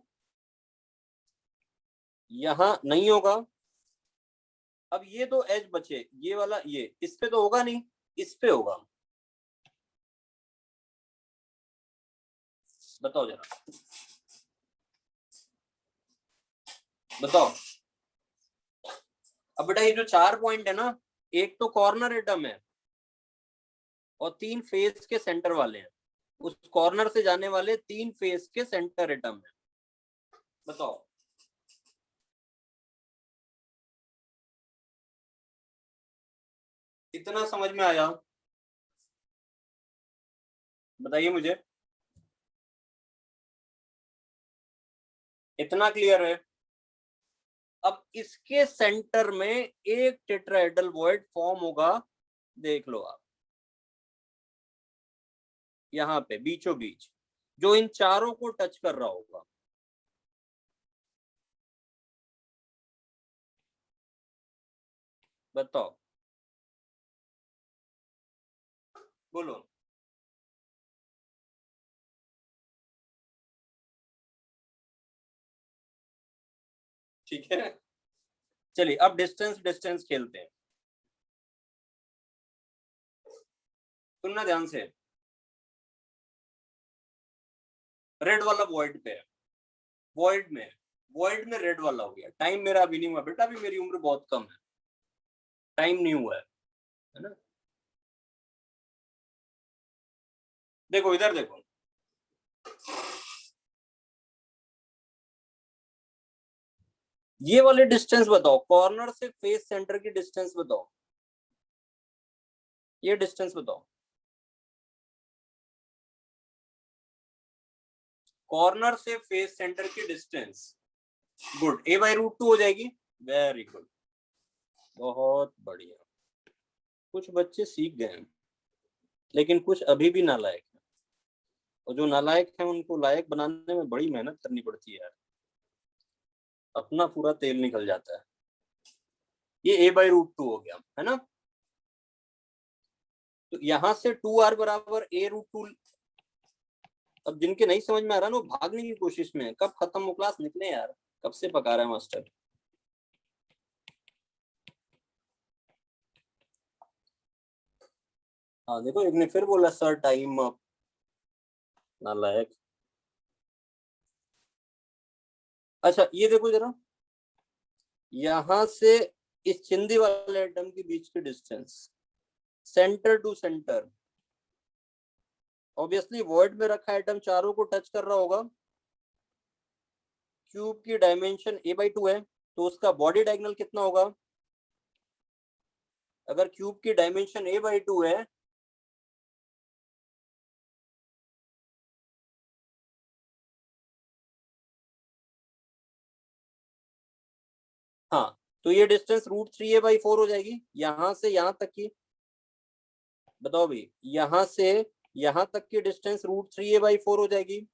S1: यहां नहीं होगा। अब ये तो एज बचे, ये वाला, ये इस पे तो होगा नहीं, इस पे होगा। बताओ जरा, बताओ। अब बेटा ये जो 4 पॉइंट है ना, एक तो कॉर्नर एटम है और 3 फेस के सेंटर वाले हैं। उस कॉर्नर से जाने वाले 3 फेस के सेंटर एटम है। बताओ, कितना समझ में आया? बताइए मुझे। इतना क्लियर है? अब इसके सेंटर में एक टेट्राहेड्रल वॉइड फॉर्म होगा, देख लो आप, यहाँ पे बीचों बीच, जो इन चारों को टच कर रहा होगा। बताओ, बोलो। ठीक है, चलिए अब डिस्टेंस डिस्टेंस खेलते हैं। सुनना ध्यान से, रेड वाला वॉइड पे है, वॉइड में रेड वाला हो गया। टाइम मेरा अभी नहीं हुआ बेटा, अभी मेरी उम्र बहुत कम है, टाइम नहीं हुआ है ना। देखो इधर देखो, ये वाले डिस्टेंस बताओ, कॉर्नर से फेस सेंटर की डिस्टेंस बताओ, ये डिस्टेंस बताओ। कॉर्नर से फेस सेंटर की डिस्टेंस, गुड, a/√2 हो जाएगी। वेरी गुड, बहुत बढ़िया। कुछ बच्चे सीख गए हैं, लेकिन कुछ अभी भी नालायक हैं, और जो नालायक हैं उनको लायक बनाने में बड़ी मेहनत करनी पड़ती है यार, अपना पूरा तेल निकल जाता है। ये a/√2 हो गया है ना। तो यहां से 2r बराबर a√2। अब जिनके नहीं समझ में आ रहा ना, वो भागने की कोशिश में है, कब खत्म हो क्लास, निकले यार, कब से पका रहा है मास्टर। हाँ देखो, एक ने फिर बोला सर टाइम अप, नालायक। अच्छा ये देखो जरा, यहां से इस चिंदी वाले एटम के बीच की distance, center to center, obviously void में रखा एटम चारों को टच कर रहा होगा। क्यूब की डायमेंशन a/2 है, तो उसका बॉडी डायगोनल कितना होगा? अगर क्यूब की डायमेंशन a/2 है, हाँ, तो ये डिस्टेंस √3a/4 हो जाएगी, यहां से यहां तक की। बताओ भाई, यहां से यहां तक की डिस्टेंस √3a/4 हो जाएगी।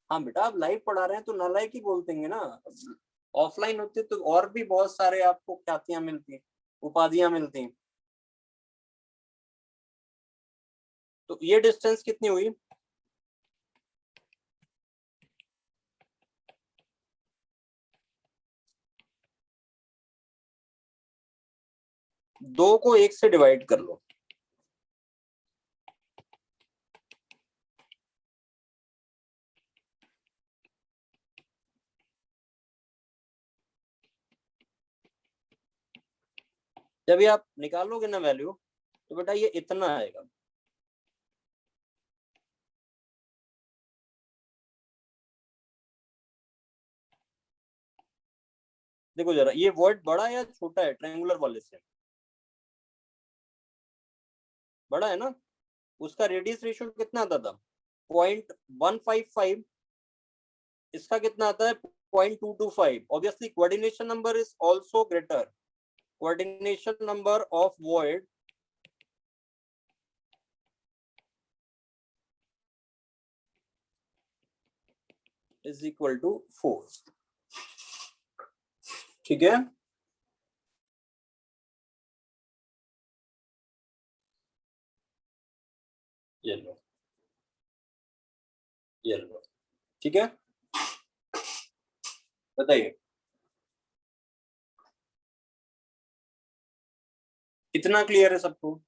S1: हाँ बेटा, आप लाइव पढ़ा रहे हैं तो नालायक ही बोल देंगे ना। ऑफलाइन होते तो और भी बहुत सारे आपको ख्यातियां मिलती, उपाधियां मिलती। तो ये डिस्टेंस कितनी हुई? दो को एक से डिवाइड कर लो। जब ये आप निकालोगे ना वैल्यू, तो बेटा ये इतना आएगा। देखो जरा, ये वर्ड बड़ा या छोटा है ट्रायंगुलर वाले से? बड़ा है ना। उसका रेडियस रेशियो कितना आता था? 0.155। इसका कितना आता है? 0.225। Obviously coordination number is also greater. Coordination number of void is equal to 4। ठीक है, ये लो, ये लो। ठीक है, बताइए कितना क्लियर है सबको?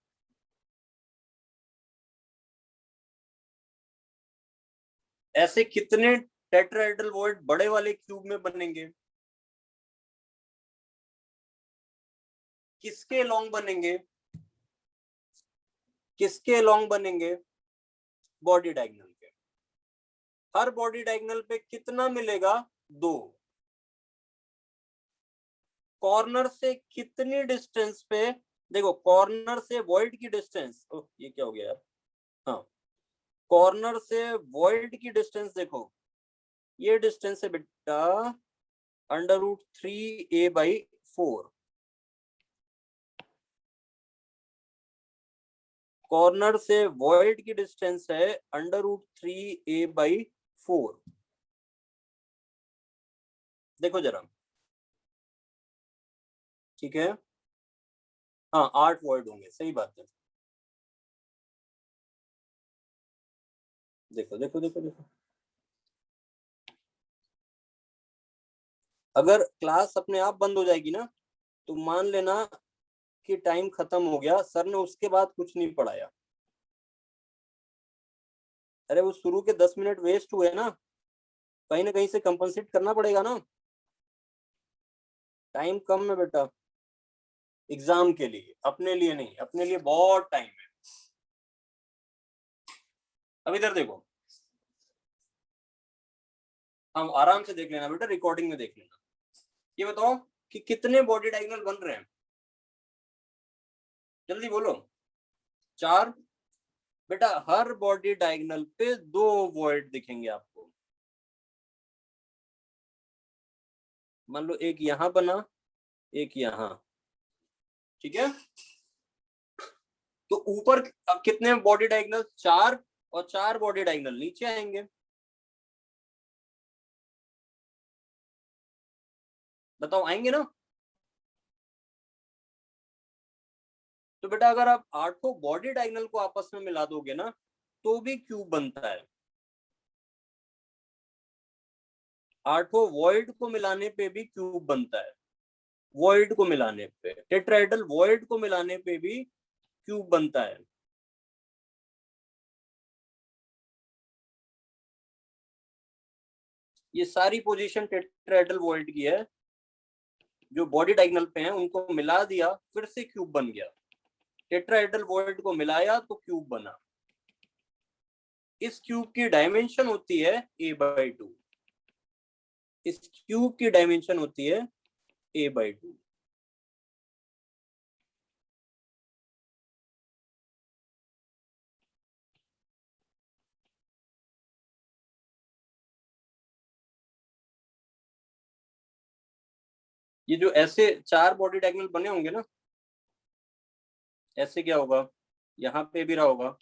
S1: ऐसे कितने टेट्राहेड्रल वॉइड बड़े वाले क्यूब में बनेंगे? किसके लॉन्ग बनेंगे? किसके लॉन्ग बनेंगे? बॉडी डायगोनल के। हर बॉडी डायगोनल पे कितना मिलेगा? 2। कॉर्नर से कितनी डिस्टेंस पे? देखो कॉर्नर से वॉइड की डिस्टेंस, ये क्या हो गया यार, हाँ, कॉर्नर से वॉइड की डिस्टेंस देखो, ये डिस्टेंस है बेटा √3a/4। कॉर्नर से वॉइड की डिस्टेंस है √3a/4। देखो जरा, ठीक है, हाँ 8 वॉइड होंगे, सही बात है। देखो देखो देखो देखो, अगर क्लास अपने आप बंद हो जाएगी ना, तो मान लेना कि टाइम खत्म हो गया, सर ने उसके बाद कुछ नहीं पढ़ाया। अरे वो शुरू के 10 मिनट वेस्ट हुए ना, कहीं ना कहीं से कंपनसेट करना पड़ेगा ना। टाइम कम है बेटा एग्जाम के लिए, अपने लिए नहीं, अपने लिए बहुत टाइम है। अब इधर देखो, हम आराम से देख लेना बेटा, रिकॉर्डिंग में देख लेना। ये बताओ कि कितने बॉडी डायगोनल बन रहे हैं, जल्दी बोलो। 4। बेटा हर बॉडी डायगोनल पे 2 वॉइड दिखेंगे आपको। मान लो एक यहां बना, एक यहां, ठीक है। तो ऊपर कितने बॉडी डायगोनल, 4, और 4 बॉडी डायगोनल नीचे आएंगे। बताओ आएंगे ना। तो बेटा अगर आप 8 बॉडी डायगोनल को आपस में मिला दोगे ना, तो भी क्यूब बनता है। 8 वॉइड को मिलाने पे भी क्यूब बनता है। वॉइड को मिलाने पे, टेट्राहेड्रल वॉइड को मिलाने पे भी क्यूब बनता है। ये सारी पोजीशन टेट्राहेड्रल वॉइड की है। जो बॉडी डायगोनल पे हैं उनको मिला दिया, फिर से क्यूब बन गया। टेट्राहेड्रल वॉइड को मिलाया तो क्यूब बना। इस क्यूब की डायमेंशन होती है a/2। इस क्यूब की डायमेंशन होती है a/2। ये जो ऐसे 4 बॉडी डायगोनल बने होंगे ना, ऐसे क्या होगा, यहाँ पे भी रहा होगा,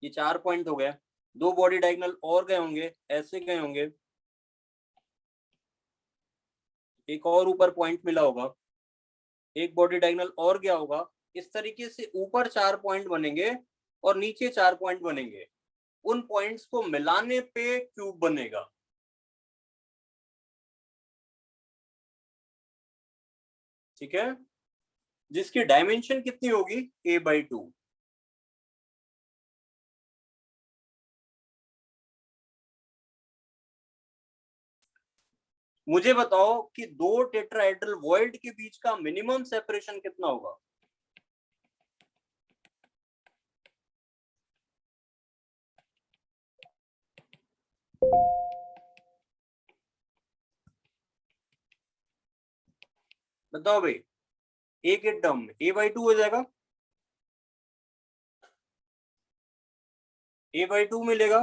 S1: ये 4 पॉइंट हो गया। 2 बॉडी डायगोनल और गए होंगे, ऐसे गए होंगे, एक और ऊपर पॉइंट मिला होगा, एक बॉडी डायगोनल और गया होगा। इस तरीके से ऊपर 4 पॉइंट बनेंगे और नीचे 4 पॉइंट बनेंगे। उन पॉइंट्स को मिलाने पे क्यूब बनेगा। ठीक है, जिसकी डायमेंशन कितनी होगी, a/2। मुझे बताओ कि 2 टेट्राहेड्रल वॉइड के बीच का मिनिमम सेपरेशन कितना होगा। बताओ भाई, ए के टर्म में a/2 हो जाएगा, a/2 मिलेगा।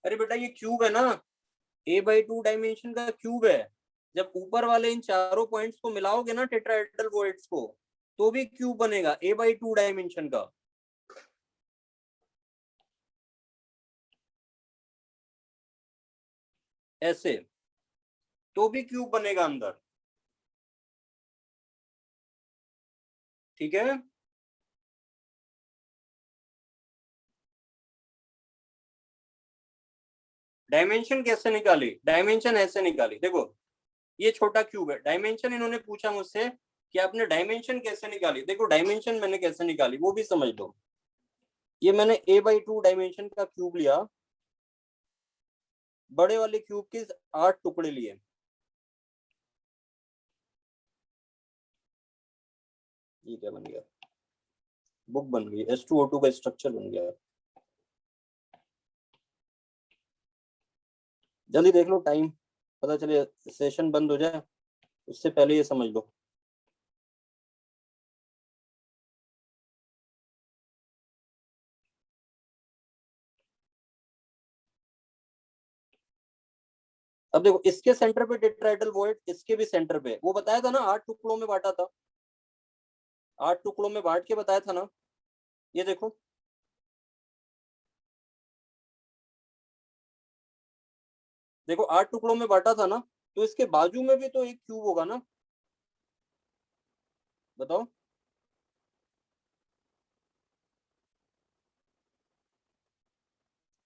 S1: अरे बेटा ये क्यूब है ना, a/2 डायमेंशन का क्यूब है। जब ऊपर वाले इन चारों पॉइंट्स को मिलाओगे ना टेट्राहेड्रल वॉइड्स को, तो भी क्यूब बनेगा a/2 डायमेंशन का। ऐसे तो भी क्यूब बनेगा अंदर। ठीक है, डायमेंशन कैसे निकाली, डायमेंशन ऐसे निकाली, देखो ये छोटा क्यूब है, डायमेंशन इन्होंने पूछा मुझसे कि आपने डायमेंशन कैसे निकाली। देखो डायमेंशन मैंने कैसे निकाली वो भी समझ लो। ये मैंने a/2 डायमेंशन का क्यूब लिया, बड़े वाले क्यूब के 8 टुकड़े लिए। ये क्या बन गया, बुक बन गई, H2O2 का स्ट्रक्चर बन गया। जल्दी देख लो, टाइम पता चले सेशन बंद हो जाए, उससे पहले ये समझ लो। अब देखो इसके सेंटर पे टेट्राहेड्रल वॉइड, इसके भी सेंटर पे, वो बताया था ना 8 टुकड़ों में बांटा था, 8 टुकड़ों में बांट के बताया था ना। ये देखो, देखो 8 टुकड़ों में बांटा था ना, तो इसके बाजू में भी तो एक क्यूब होगा ना। बताओ।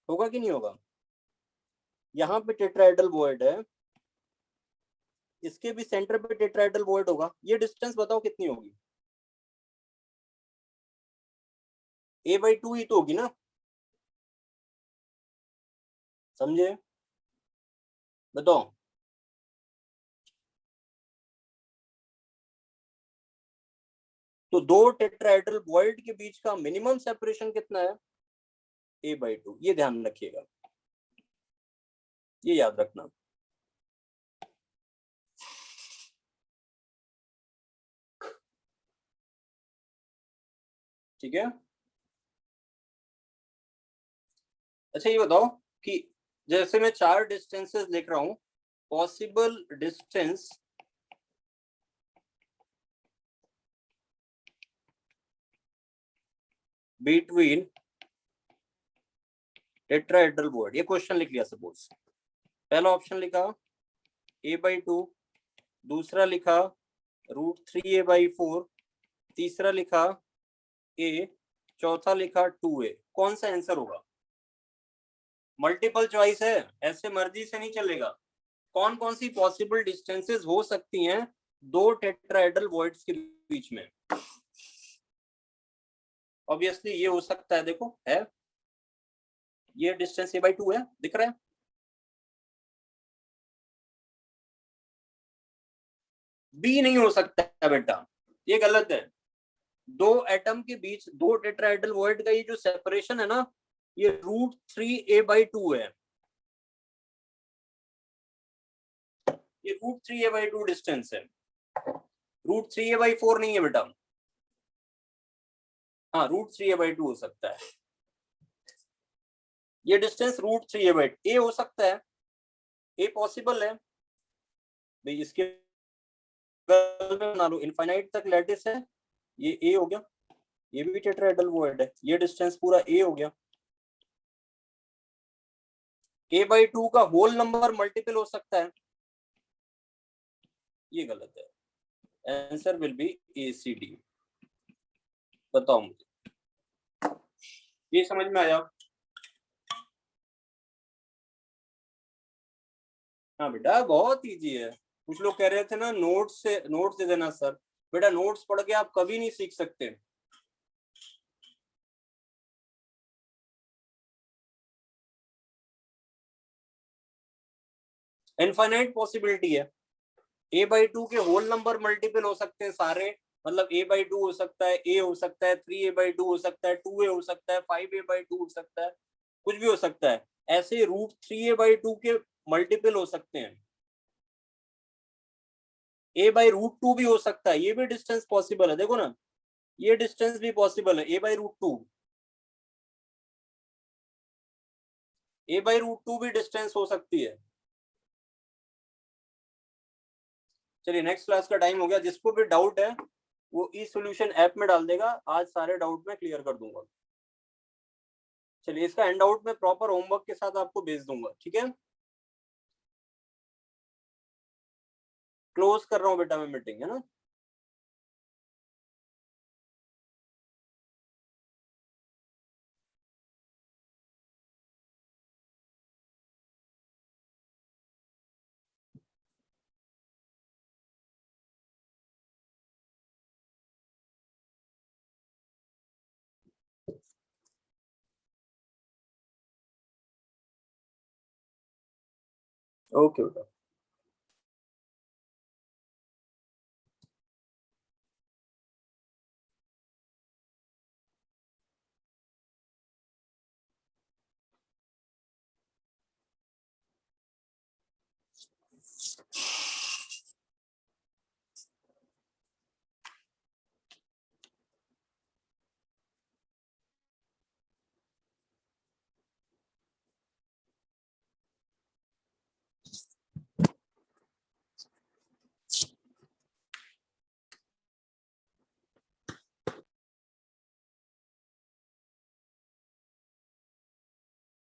S1: होगा कि नहीं होगा? यहाँ पे टेट्राहेड्रल वॉइड है, इसके भी सेंटर पे टेट्राहेड्रल वॉइड होगा। ये डिस्टेंस बताओ कितनी होगी? a/2 ही तो होगी ना, समझे? बताओ। तो दो टेट्राहेड्रल वॉइड के बीच का मिनिमम सेपरेशन कितना है? a/2। ये ध्यान रखिएगा, ये याद रखना। ठीक है। अच्छा ये बताओ कि जैसे मैं चार डिस्टेंसेस लिख रहा हूं, possible distance between tetrahedral void, ये क्वेश्चन लिख लिया सपोज। पहला ऑप्शन लिखा a/2, दूसरा लिखा √3a/4, तीसरा लिखा a, चौथा लिखा 2a। कौन सा आंसर होगा? मल्टीपल चॉइस है, ऐसे मर्जी से नहीं चलेगा। कौन कौन सी पॉसिबल डिस्टेंसेस हो सकती हैं दो टेट्राहेड्रल वॉइड्स के बीच में? ऑब्वियसली ये हो सकता है, देखो है ये डिस्टेंस a/2 है, दिख रहा है। बी नहीं हो सकता है बेटा, ये गलत है। दो एटम के बीच दो टेट्राहेड्रल वॉइड का ये जो सेपरेशन है ना, ये √3a/2 है। ये √3a/2 डिस्टेंस है, √3a/4 नहीं है बेटा। हाँ, √3a/2 हो सकता है। ये डिस्टेंस √3a/2 ए हो सकता है, ए पॉसिबल है भाई। इसके बना लो, इनफाइनाइट तक लैटिस है, ये ए हो गया। ये भी टेट्राहेड्रल वॉइड है, ये डिस्टेंस पूरा ए हो गया। a/2 का होल नंबर मल्टीपल हो सकता है, ये गलत है। Answer will be ACD। बताओ मुझे, ये समझ में आया? हाँ बेटा, बहुत इजी है। कुछ लोग कह रहे थे ना नोट्स दे देना सर। बेटा नोट्स पढ़ के आप कभी नहीं सीख सकते। इनफाइनाइट पॉसिबिलिटी है, a/2 के होल नंबर मल्टीपल हो सकते हैं सारे। मतलब a/2 हो सकता है, a हो सकता है, 3a/2 हो सकता है, 2a हो सकता है, 5a/2 हो सकता है, कुछ भी हो सकता है। ऐसे √3a/2 के मल्टीपल हो सकते हैं। a/√2 भी हो सकता है, ये भी डिस्टेंस पॉसिबल है, देखो ना, ये डिस्टेंस भी पॉसिबल है, a/√2। a/√2 भी डिस्टेंस हो सकती है। चलिए नेक्स्ट क्लास का टाइम हो गया, जिसको भी डाउट है वो ई सॉल्यूशन ऐप में डाल देगा, आज सारे डाउट मैं क्लियर कर दूंगा। चलिए इसका हैंड आउट में प्रॉपर होमवर्क के साथ आपको भेज दूंगा, ठीक है? क्लोज कर रहा हूँ बेटा मैं मीटिंग, है ना? ओके बेटा।